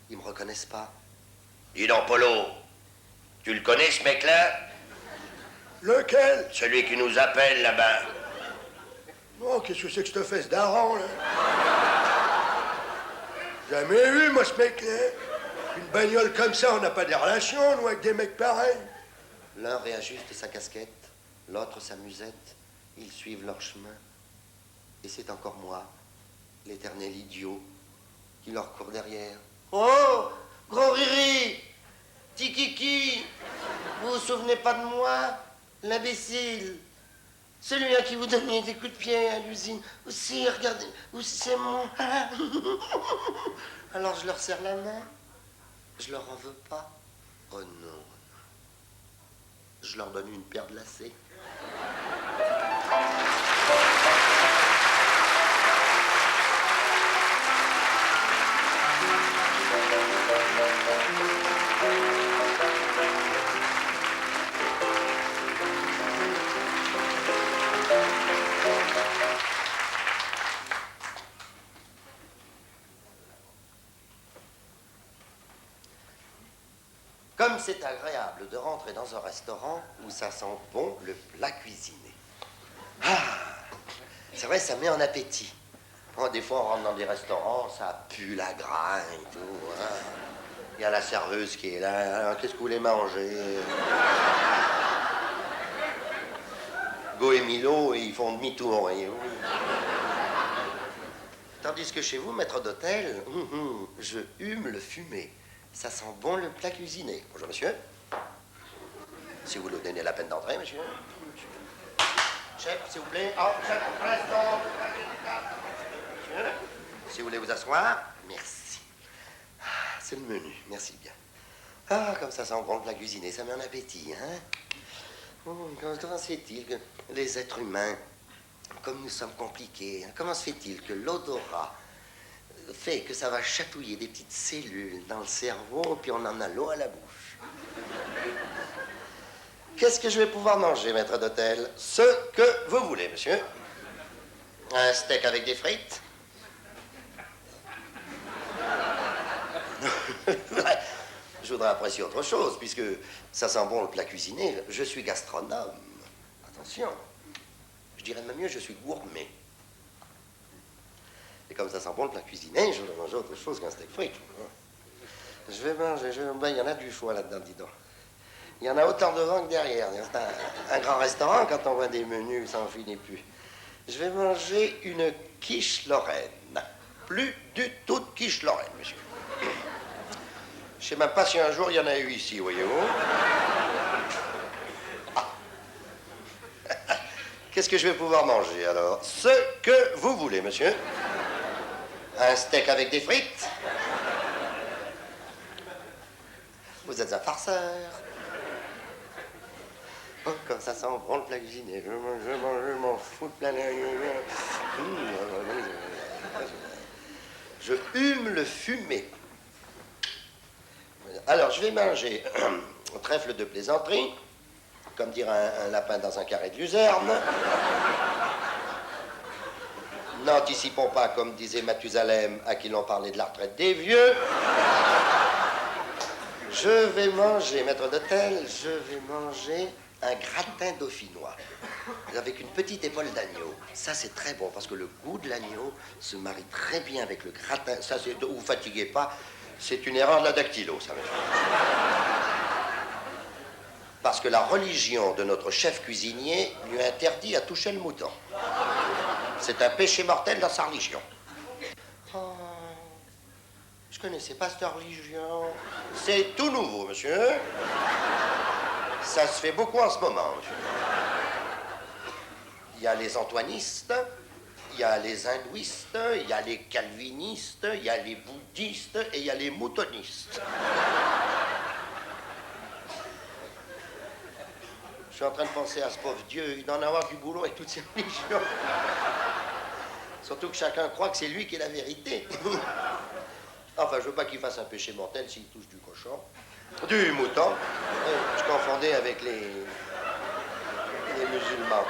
[SPEAKER 1] ils me reconnaissent pas.
[SPEAKER 2] Dis donc, Polo, tu le connais ce mec-là?
[SPEAKER 3] Lequel?
[SPEAKER 2] Celui qui nous appelle là-bas.
[SPEAKER 3] Oh, qu'est-ce que c'est que cette fesse d'Aran, là? Jamais vu, moi, ce mec-là. Une bagnole comme ça, on n'a pas des relations, nous, avec des mecs pareils.
[SPEAKER 1] L'un réajuste sa casquette, l'autre sa musette. Ils suivent leur chemin. Et c'est encore moi, l'éternel idiot, qui leur court derrière. Oh, grand Riri, Tikiki, vous vous souvenez pas de moi, l'imbécile, celui à qui vous donniez des coups de pied à l'usine. Aussi, regardez, aussi c'est moi. Alors je leur serre la main. Je leur en veux pas. Oh non. Je leur donne une paire de lacets. Comme c'est agréable de rentrer dans un restaurant où ça sent bon le plat cuisiné. Ah, c'est vrai, ça met en appétit. Oh, des fois, on rentre dans des restaurants, ça pue la grain et tout. Hein. Il y a la serveuse qui est là. Alors, qu'est-ce que vous voulez manger? Go et Milo, ils font demi-tour, voyez-vous. Tandis que chez vous, maître d'hôtel, je hume le fumé. Ça sent bon le plat cuisiné. Bonjour, monsieur. Si vous nous donnez la peine d'entrer, monsieur. Chef, s'il vous plaît. Oh, chef, un instant. Monsieur. Si vous voulez vous asseoir, merci. Ah, c'est le menu, merci bien. Ah, comme ça sent bon le plat cuisiné, ça met en appétit, hein. Oh, comment se fait-il que les êtres humains, comme nous sommes compliqués, hein, comment se fait-il que l'odorat fait que ça va chatouiller des petites cellules dans le cerveau, puis on en a l'eau à la bouche. Qu'est-ce que je vais pouvoir manger, maître d'hôtel? Ce que vous voulez, monsieur. Un steak avec des frites? Je voudrais apprécier autre chose, puisque ça sent bon le plat cuisiné. Je suis gastronome. Attention. Je dirais même mieux, je suis gourmet. Et comme ça sent bon le plat cuisiné, je voudrais manger autre chose qu'un steak frites. Je vais manger, ben, il y en a du choix là-dedans, dis donc. Il y en a autant devant que derrière. C'est un grand restaurant, quand on voit des menus, ça n'en finit plus. Je vais manger une quiche Lorraine. Plus du tout de quiche Lorraine, monsieur. Je sais même pas si un jour il y en a eu ici, voyez-vous. Ah. Qu'est-ce que je vais pouvoir manger, alors? Ce que vous voulez, monsieur. Un steak avec des frites? Vous êtes un farceur. Oh, comme ça sent bon le plat cuisiné. Je m'en fous de plein Je hume le fumé. Alors, je vais manger un trèfle de plaisanterie, comme dire un lapin dans un carré de luzerne. N'anticipons pas, comme disait Mathusalem, à qui l'on parlait de la retraite des vieux. Je vais manger, maître d'hôtel, je vais manger un gratin dauphinois avec une petite épaule d'agneau. Ça, c'est très bon, parce que le goût de l'agneau se marie très bien avec le gratin. Ça, c'est... Vous fatiguez pas, c'est une erreur de la dactylo, ça. Parce que la religion de notre chef cuisinier lui interdit à toucher le mouton. C'est un péché mortel dans sa religion. Oh, je connaissais pas cette religion. C'est tout nouveau, monsieur. Ça se fait beaucoup en ce moment, monsieur. Il y a les antoinistes, il y a les hindouistes, il y a les calvinistes, il y a les bouddhistes et il y a les moutonistes. suis en train de penser à ce pauvre Dieu. Il doit en avoir du boulot avec toutes ces religions. Surtout que chacun croit que c'est lui qui est la vérité. Enfin, je veux pas qu'il fasse un péché mortel s'il touche du cochon. Du mouton. Je confondais avec les musulmans.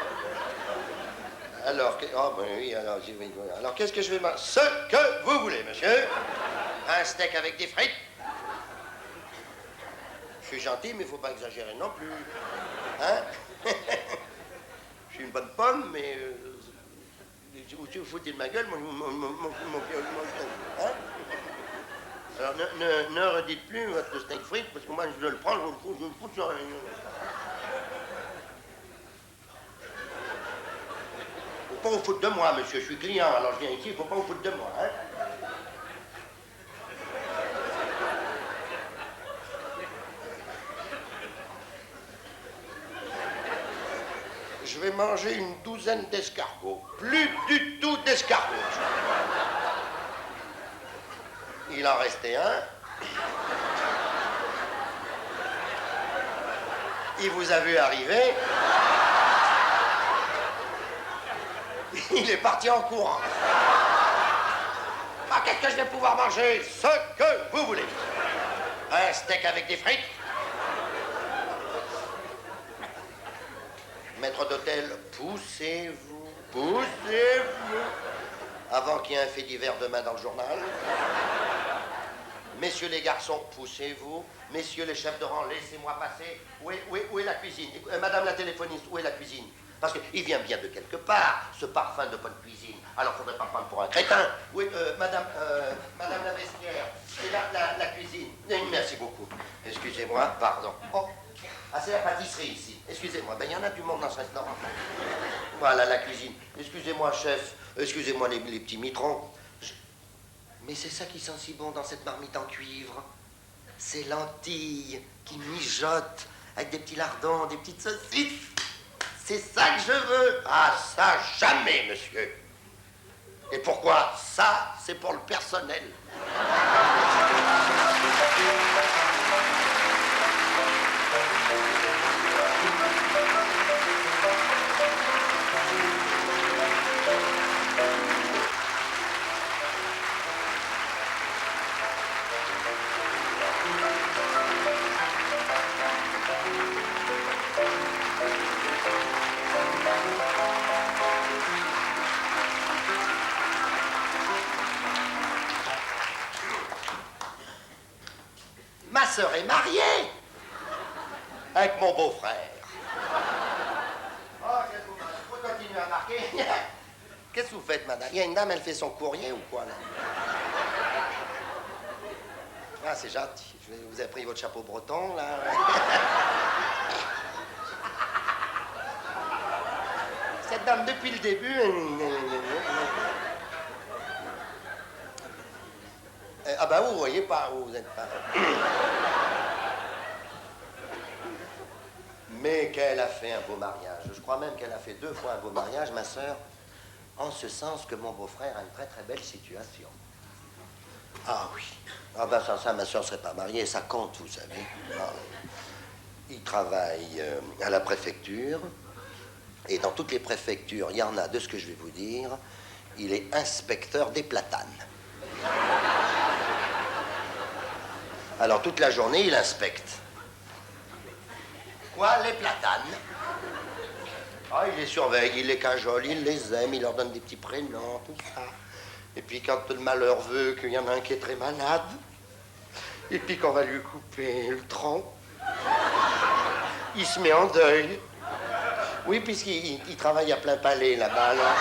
[SPEAKER 1] Alors, oh, ben oui, alors qu'est-ce que je vais manger? Ce que vous voulez, monsieur. Un steak avec des frites. Je suis gentil, mais il faut pas exagérer non plus. Hein? Je suis une bonne pomme, mais... où tu vous foutez de ma gueule, hein? Alors, ne redites plus votre steak frites, parce que moi, je le prends, je le fous sur... Faut pas vous foutre de moi, monsieur, je suis client, alors je viens ici, il faut pas vous foutre de moi, hein? Je vais manger une douzaine d'escargots. Plus du tout d'escargots. Il en restait un. Il vous a vu arriver. Il est parti en courant. Ah, qu'est-ce que je vais pouvoir manger? Ce que vous voulez. Un steak avec des frites. Maître d'hôtel, poussez-vous, poussez-vous. Avant qu'il y ait un fait divers demain dans le journal. Messieurs les garçons, poussez-vous. Messieurs les chefs de rang, laissez-moi passer. Où est la cuisine? Madame la téléphoniste, où est la cuisine? Parce qu'il vient bien de quelque part, ce parfum de bonne cuisine. Alors, faudrait pas prendre pour un crétin. Oui, madame la vestiaire, c'est la cuisine. Merci beaucoup. Excusez-moi, pardon. Oh. Ah, c'est la pâtisserie ici. Excusez-moi, ben il y en a du monde dans ce restaurant. Voilà, la cuisine. Excusez-moi, chef. Excusez-moi, les petits mitrons. Mais c'est ça qui sent si bon dans cette marmite en cuivre. Ces lentilles qui mijotent avec des petits lardons, des petites saucisses. C'est ça que je veux. Ah, ça, jamais, monsieur. Et pourquoi? Ça, c'est pour le personnel. Ma sœur est mariée avec mon beau-frère. Oh, qu'est-ce que vous continuez à marquer? Qu'est-ce que vous faites, madame? Il y a une dame, elle fait son courrier ou quoi, là? Ah, c'est gentil. Vous avez pris votre chapeau breton, là? Cette dame, depuis le début... Ah bah vous voyez pas où vous êtes pas. Mais qu'elle a fait un beau mariage. Je crois même qu'elle a fait 2 fois un beau mariage, ma sœur, en ce sens que mon beau-frère a une très très belle situation. Ah oui. Ah ben ça, ma sœur serait pas mariée, ça compte, vous savez. Ah. Il travaille à la préfecture, et dans toutes les préfectures, il y en a, de ce que je vais vous dire, il est inspecteur des platanes. Alors, toute la journée, il inspecte. Quoi, les platanes? Ah, il les surveille, il les cajole, il les aime, il leur donne des petits prénoms, tout ça. Et puis, quand le malheur veut qu'il y en a un qui est très malade, et puis qu'on va lui couper le tronc, il se met en deuil. Oui, puisqu'il travaille à plein palais, là-bas, alors...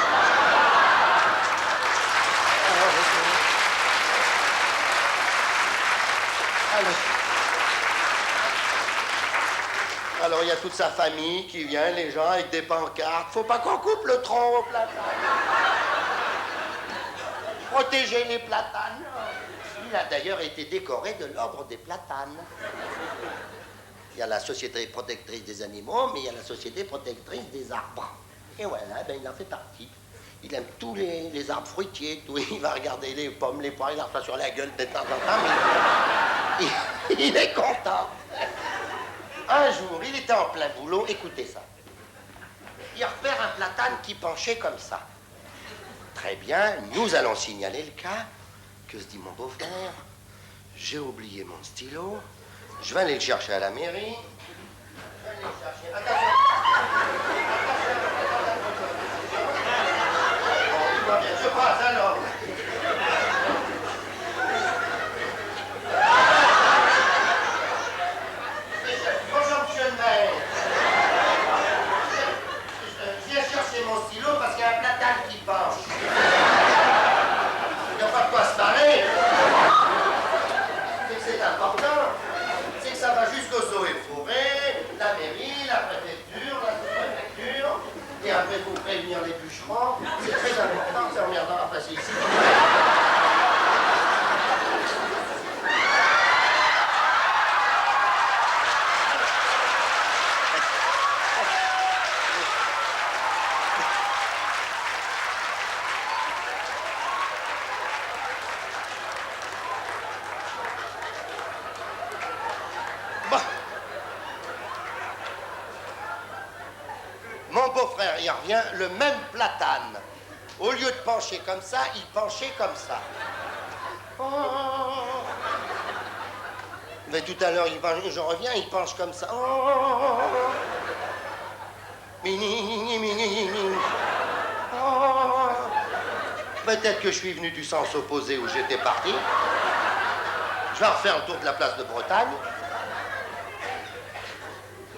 [SPEAKER 1] Alors, il y a toute sa famille qui vient, les gens avec des pancartes. Faut pas qu'on coupe le tronc aux platanes. Protéger les platanes. Il a d'ailleurs été décoré de l'ordre des platanes. Il y a la Société protectrice des animaux, mais il y a la Société protectrice des arbres. Et voilà, ben, il en fait partie. Il aime tous les arbres fruitiers, tout. Il va regarder les pommes, les poires, il en reçoit sur la gueule de temps en temps, mais il est content. Un jour, il était en plein boulot, écoutez ça. Il repère un platane qui penchait comme ça. Très bien, nous allons signaler le cas. Que se dit mon beau-frère? J'ai oublié mon stylo. Je vais aller le chercher à la mairie. Je vais aller le chercher. Attention. Je passe alors. Bonjour, monsieur le maire. Je viens chercher mon stylo parce qu'il y a un platane qui penche. Il n'y a pas de quoi se marrer. C'est que c'est important. C'est que ça va jusqu'aux eaux et forêts, la mairie, la préfecture, la sous-préfecture. Et après, il faut prévenir les bûcherons. C'est très important, c'est emmerdant à passer ici. Mon beau-frère, il revient, le même platane. Au lieu de pencher comme ça, il penchait comme ça. Oh. Mais tout à l'heure, je reviens, il penche comme ça. Oh. Oh. Peut-être que je suis venu du sens opposé où j'étais parti. Je vais refaire le tour de la place de Bretagne.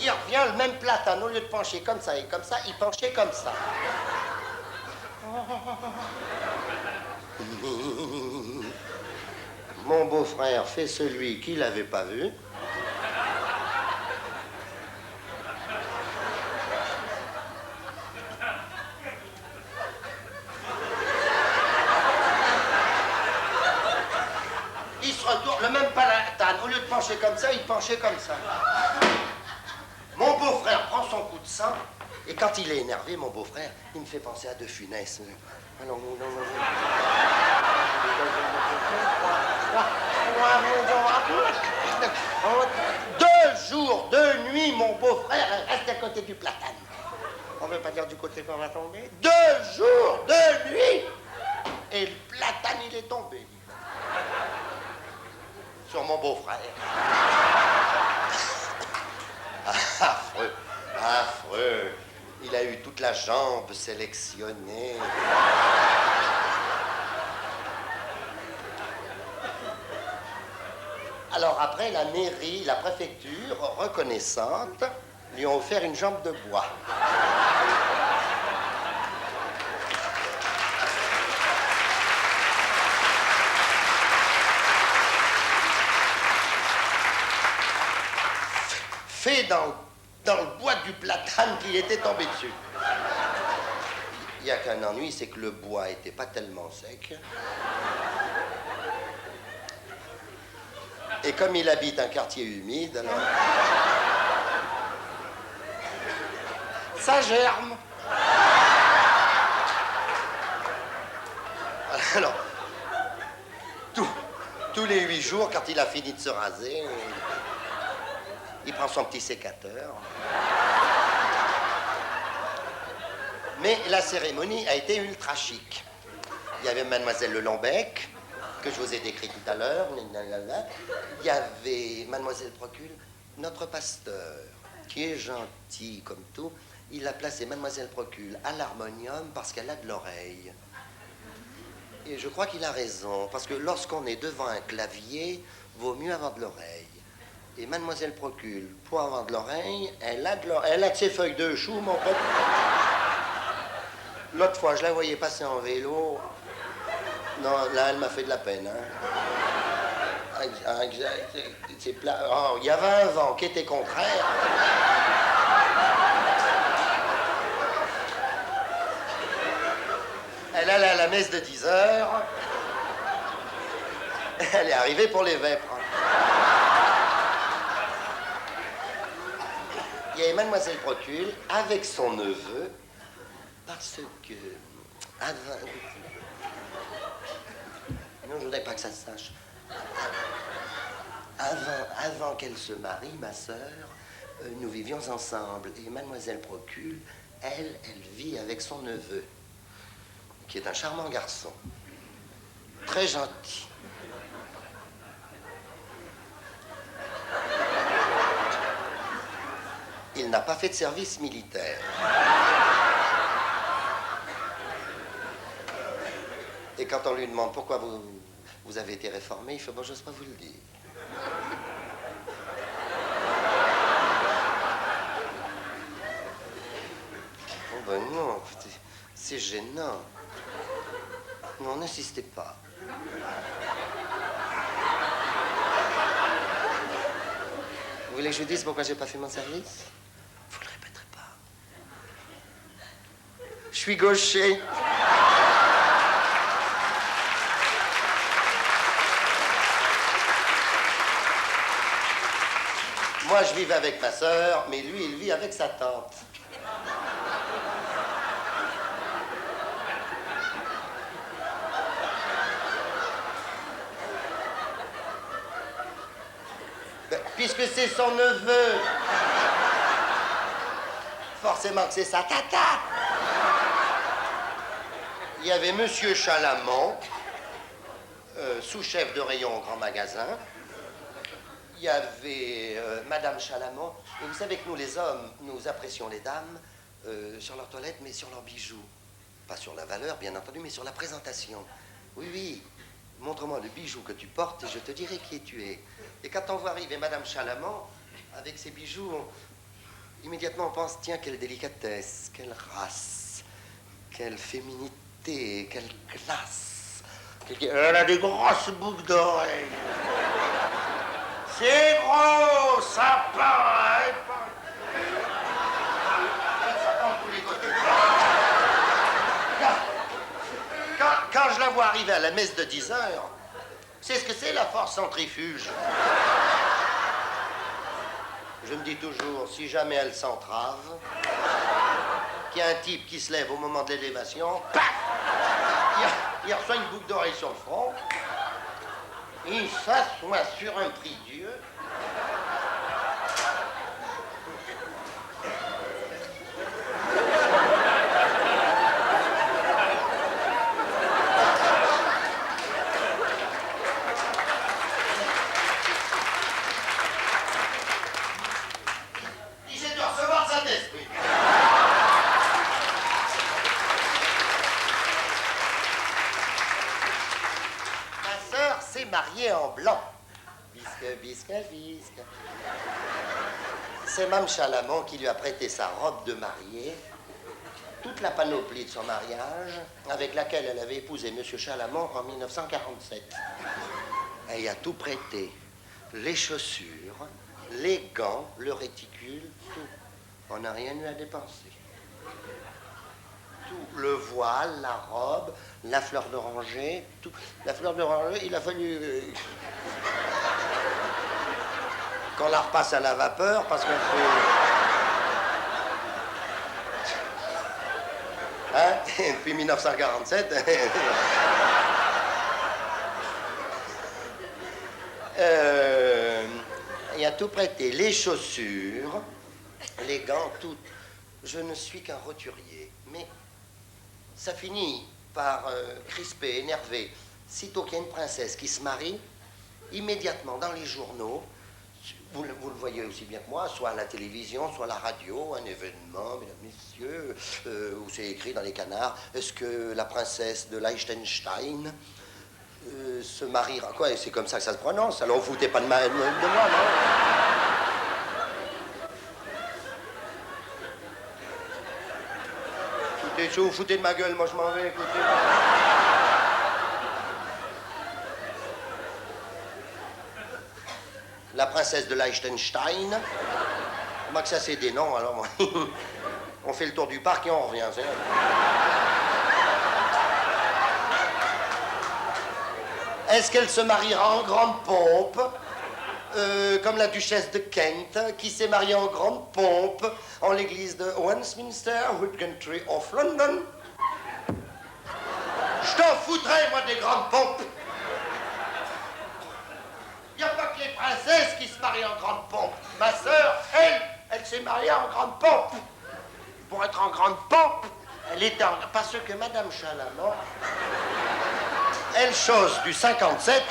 [SPEAKER 1] Il revient le même platane, au lieu de pencher comme ça et comme ça, il penchait comme ça. Mon beau-frère fait celui qu'il n'avait pas vu. Il se retourne, le même platane, au lieu de pencher comme ça, il penchait comme ça. Mon beau-frère prend son coup de sang, et quand il est énervé, mon beau-frère, il me fait penser à De Funès. Alors, Deux jours, 2 nuits, mon beau-frère reste à côté du platane. On ne veut pas dire du côté qu'on va tomber. 2 jours, 2 nuits, et le platane, il est tombé. Sur mon beau-frère. Affreux, affreux. Il a eu toute la jambe sélectionnée. Alors après, la mairie, la préfecture, reconnaissante, lui ont offert une jambe de bois. Fait dans le bois du platane qui était tombé dessus. Il n'y a qu'un ennui, c'est que le bois n'était pas tellement sec. Et comme il habite un quartier humide, alors... ça germe. Alors, tous les 8 jours, quand il a fini de se raser... il prend son petit sécateur. Mais la cérémonie a été ultra chic. Il y avait Mademoiselle Lelombec, que je vous ai décrit tout à l'heure. Il y avait Mademoiselle Procule, notre pasteur, qui est gentil comme tout. Il a placé Mademoiselle Procule à l'harmonium parce qu'elle a de l'oreille. Et je crois qu'il a raison, parce que lorsqu'on est devant un clavier, vaut mieux avoir de l'oreille. Et Mademoiselle Procule, pour avoir de l'oreille, elle a de ses feuilles de chou, mon pote. L'autre fois, je la voyais passer en vélo. Non, là, elle m'a fait de la peine. Hein. C'est plat. Oh, il y avait un vent qui était contraire. Elle allait à la messe de 10 heures. Elle est arrivée pour les vêpres. Il y avait Mademoiselle Procule avec son neveu, parce que... non, je voudrais pas que ça se sache. Avant qu'elle se marie, ma sœur, nous vivions ensemble. Et mademoiselle Procule, elle vit avec son neveu, qui est un charmant garçon. Très gentil. Il n'a pas fait de service militaire. Et quand on lui demande pourquoi vous avez été réformé, il fait bon, j'ose pas vous le dire. Oh ben non, écoutez, c'est gênant. Non, n'insistez pas. Vous voulez que je vous dise pourquoi j'ai pas fait mon service? Vous le répéterez pas. Je suis gaucher. Moi, je vivais avec ma sœur, mais lui, il vit avec sa tante. Ben, puisque c'est son neveu, forcément que c'est sa tata. Il y avait Monsieur Chalamont, sous-chef de rayon au grand magasin. Il y avait Madame Chalamont. Et vous savez que nous, les hommes, nous apprécions les dames sur leur toilette, mais sur leurs bijoux. Pas sur la valeur, bien entendu, mais sur la présentation. Oui, oui. Montre-moi le bijou que tu portes et je te dirai qui tu es. Et quand on voit arriver Madame Chalamont, avec ses bijoux, immédiatement on pense, tiens, quelle délicatesse, quelle race, quelle féminité, quelle classe. Elle a des grosses boucles d'oreilles. C'est gros, ça paraît pas. Ça prend tous les côtés. Quand je la vois arriver à la messe de 10 heures, c'est ce que c'est la force centrifuge. Je me dis toujours, si jamais elle s'entrave, qu'il y a un type qui se lève au moment de l'élévation, paf, il reçoit une boucle d'oreille sur le front, il s'assoit sur un prie-dieu. Il doit recevoir sa esprit. Ma sœur s'est mariée en blanc. Bisque, bisque, bisque. C'est Mme Chalamont qui lui a prêté sa robe de mariée, toute la panoplie de son mariage, avec laquelle elle avait épousé M. Chalamont en 1947. Elle y a tout prêté. Les chaussures, les gants, le réticule, tout. On n'a rien eu à dépenser. Tout. Le voile, la robe, la fleur d'oranger, tout. La fleur d'oranger, il a fallu qu'on la repasse à la vapeur parce qu'on fait... Hein? Depuis 1947... il a tout prêté, les chaussures, les gants, tout. Je ne suis qu'un roturier, mais ça finit par crisper, énerver. Sitôt qu'il y a une princesse qui se marie, immédiatement dans les journaux, vous le voyez aussi bien que moi, soit à la télévision, soit à la radio, un événement, mesdames, messieurs, où c'est écrit dans les canards, est-ce que la princesse de Liechtenstein se mariera. Quoi, c'est comme ça que ça se prononce. Alors, vous foutez pas de moi, non? Vous foutez de ma gueule, moi je m'en vais, écoutez. La princesse de Liechtenstein. Moi que ça c'est des noms, alors moi. On fait le tour du parc et on revient, c'est... Est-ce qu'elle se mariera en grande pompe, comme la duchesse de Kent, qui s'est mariée en grande pompe en l'église de Westminster, Whitcountry of London? Je t'en foutrais, moi, des grandes pompes. Il n'y a pas que les princesses qui se marient en grande pompe. Ma sœur, Elle s'est mariée en grande pompe. Pour être en grande pompe, elle était en... Parce que Madame Chalamand, elle chose du 57...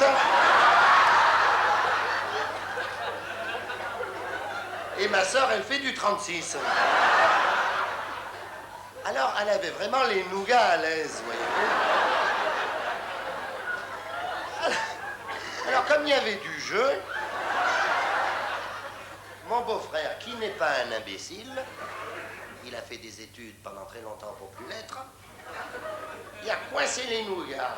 [SPEAKER 1] Et ma sœur, elle fait du 36. Alors, elle avait vraiment les nougats à l'aise, voyez-vous. Alors, comme il y avait du jeu, mon beau-frère, qui n'est pas un imbécile, il a fait des études pendant très longtemps pour plus l'être, il a coincé les nougats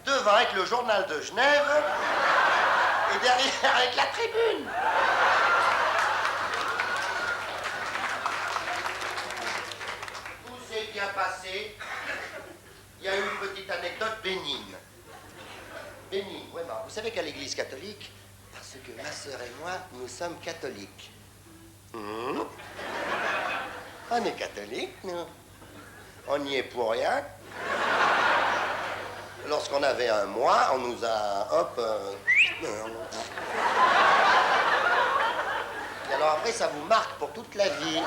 [SPEAKER 1] devant avec le journal de Genève et derrière avec la tribune. Tout s'est bien passé. Il y a eu une petite anecdote bénigne. Bénigne, vraiment. Vous savez qu'à l'église catholique, parce que ma sœur et moi, nous sommes catholiques. On est catholiques, nous. On n'y est pour rien. Lorsqu'on avait un mois, on nous a, hop... Et alors après, ça vous marque pour toute la vie.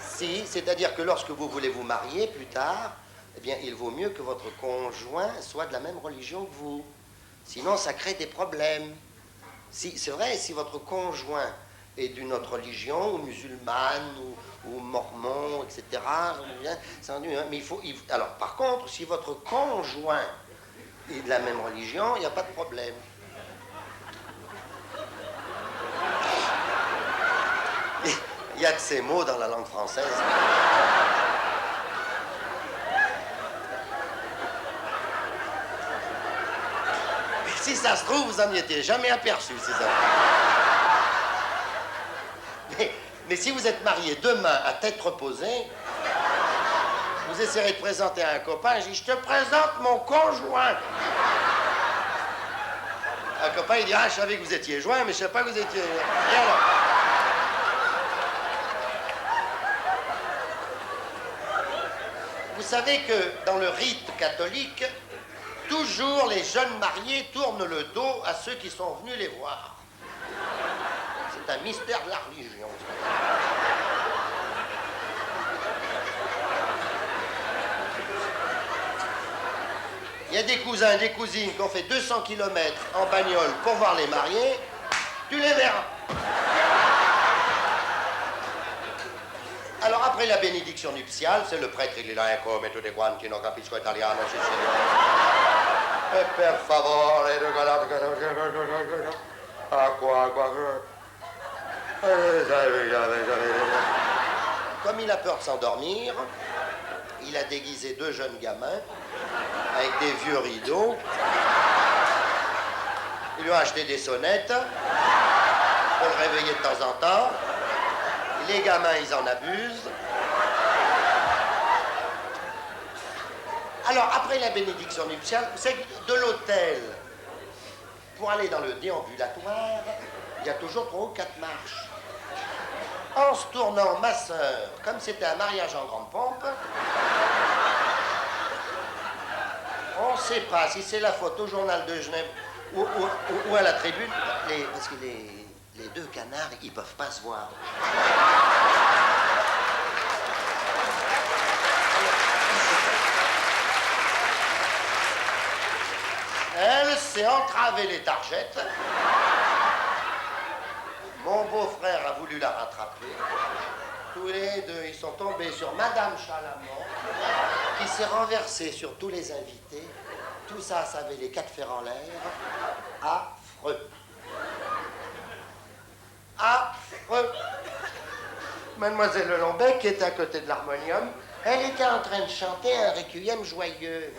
[SPEAKER 1] Si, c'est-à-dire que lorsque vous voulez vous marier plus tard, eh bien, il vaut mieux que votre conjoint soit de la même religion que vous. Sinon, ça crée des problèmes. Si, c'est vrai, si votre conjoint est d'une autre religion, ou musulmane, ou mormon, etc., mais alors, par contre, si votre conjoint est de la même religion, il n'y a pas de problème. Il y a de ces mots dans la langue française. Mais si ça se trouve, vous n'en y étiez jamais aperçu, c'est ça. Mais si vous êtes marié demain à tête reposée, vous essayerez de présenter à un copain, je dis, je te présente mon conjoint. Un copain, il dit, ah, je savais que vous étiez joint, mais je ne savais pas que vous étiez... Et alors? Vous savez que dans le rite catholique, toujours les jeunes mariés tournent le dos à ceux qui sont venus les voir. C'est un mystère de la religion. Il y a des cousins, des cousines qui ont fait 200 km en bagnole pour voir les mariés. Tu les verras. Alors après la bénédiction nuptiale, c'est le prêtre, il est là, come tutti quanti, non capisco italiano, siciliano. E per favore, comme il a peur de s'endormir, il a déguisé 2 jeunes gamins avec des vieux rideaux. Ils lui ont acheté des sonnettes pour le réveiller de temps en temps. Les gamins, ils en abusent. Alors, après la bénédiction nuptiale, vous savez que de l'hôtel, pour aller dans le déambulatoire, il y a toujours 3 ou 4 marches. En se tournant, ma sœur, comme c'était un mariage en grande pompe, on ne sait pas si c'est la faute au journal de Genève ou à la tribune, parce que les 2 canards, ils ne peuvent pas se voir. Elle s'est entravée les targettes. Mon beau-frère a voulu la rattraper. Tous les 2, ils sont tombés sur Madame Chalamand, qui s'est renversée sur tous les invités. Tout ça, ça avait les 4 fers en l'air. Affreux. Affreux. Mademoiselle Lelombec, qui était à côté de l'harmonium, elle était en train de chanter un requiem joyeux.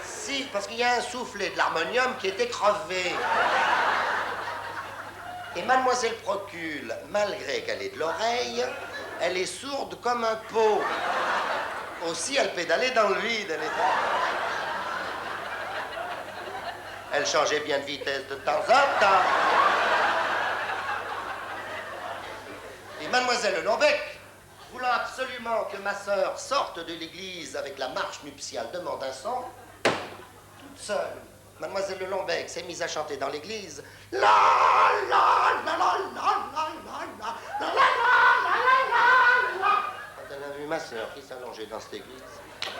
[SPEAKER 1] Si, parce qu'il y a un soufflet de l'harmonium qui était crevé. Et Mademoiselle Procule, malgré qu'elle ait de l'oreille, elle est sourde comme un pot. Aussi, elle pédalait dans le vide. Elle changeait bien de vitesse de temps en temps. Et Mademoiselle Lombec, voulant absolument que ma sœur sorte de l'église avec la marche nuptiale de Mendelssohn, toute seule, Mademoiselle Le Lombec s'est mise à chanter dans l'église. La la la la la la la la la la la la. Quand elle a vu ma sœur qui s'allongeait dans cette église,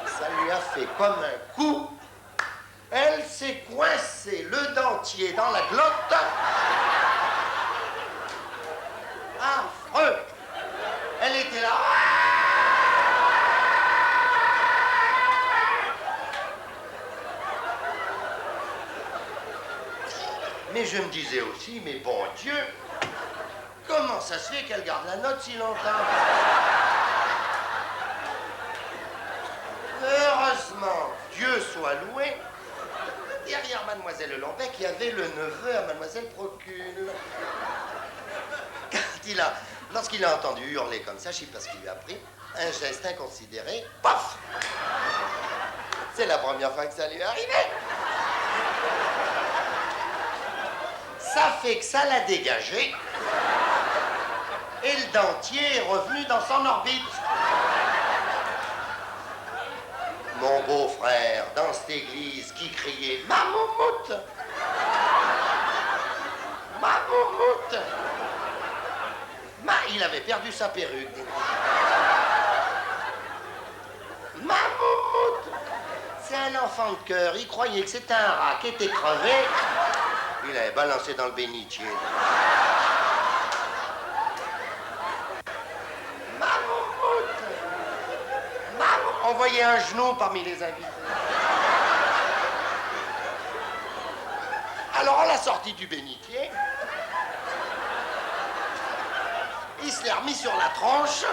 [SPEAKER 1] ça lui a fait comme un coup. Elle s'est coincée le dentier dans la glotte. Affreux. Elle était là. Mais je me disais aussi, mais bon Dieu, comment ça se fait qu'elle garde la note si longtemps? Heureusement, Dieu soit loué, derrière Mademoiselle Lambert, il y avait le neveu à Mademoiselle Procule. Lorsqu'il a entendu hurler comme ça, je ne sais pas ce qu'il lui a pris, un geste inconsidéré, paf! C'est la première fois que ça lui est arrivé. Ça fait que ça l'a dégagé et le dentier est revenu dans son orbite. Mon beau-frère, dans cette église, qui criait « Ma moumoute !»« Ma moumoute !» Il avait perdu sa perruque. « Ma moumoute !» C'est un enfant de cœur, il croyait que c'était un rat qui était crevé. Il avait balancé dans le bénitier. Ma moumoute ! On voyait un genou parmi les invités. Alors, à la sortie du bénitier, il se l'est remis sur la tronche.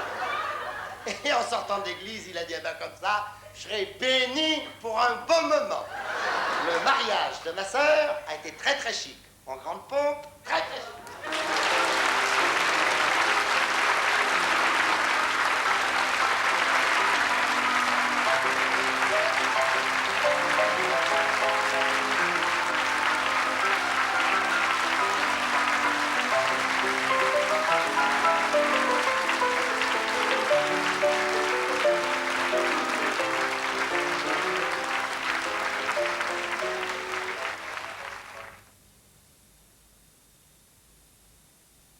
[SPEAKER 1] Et en sortant d'église, il a dit, eh ben comme ça, je serai béni pour un bon moment. Le mariage de ma sœur a été très très chic. En grande pompe, très très chic.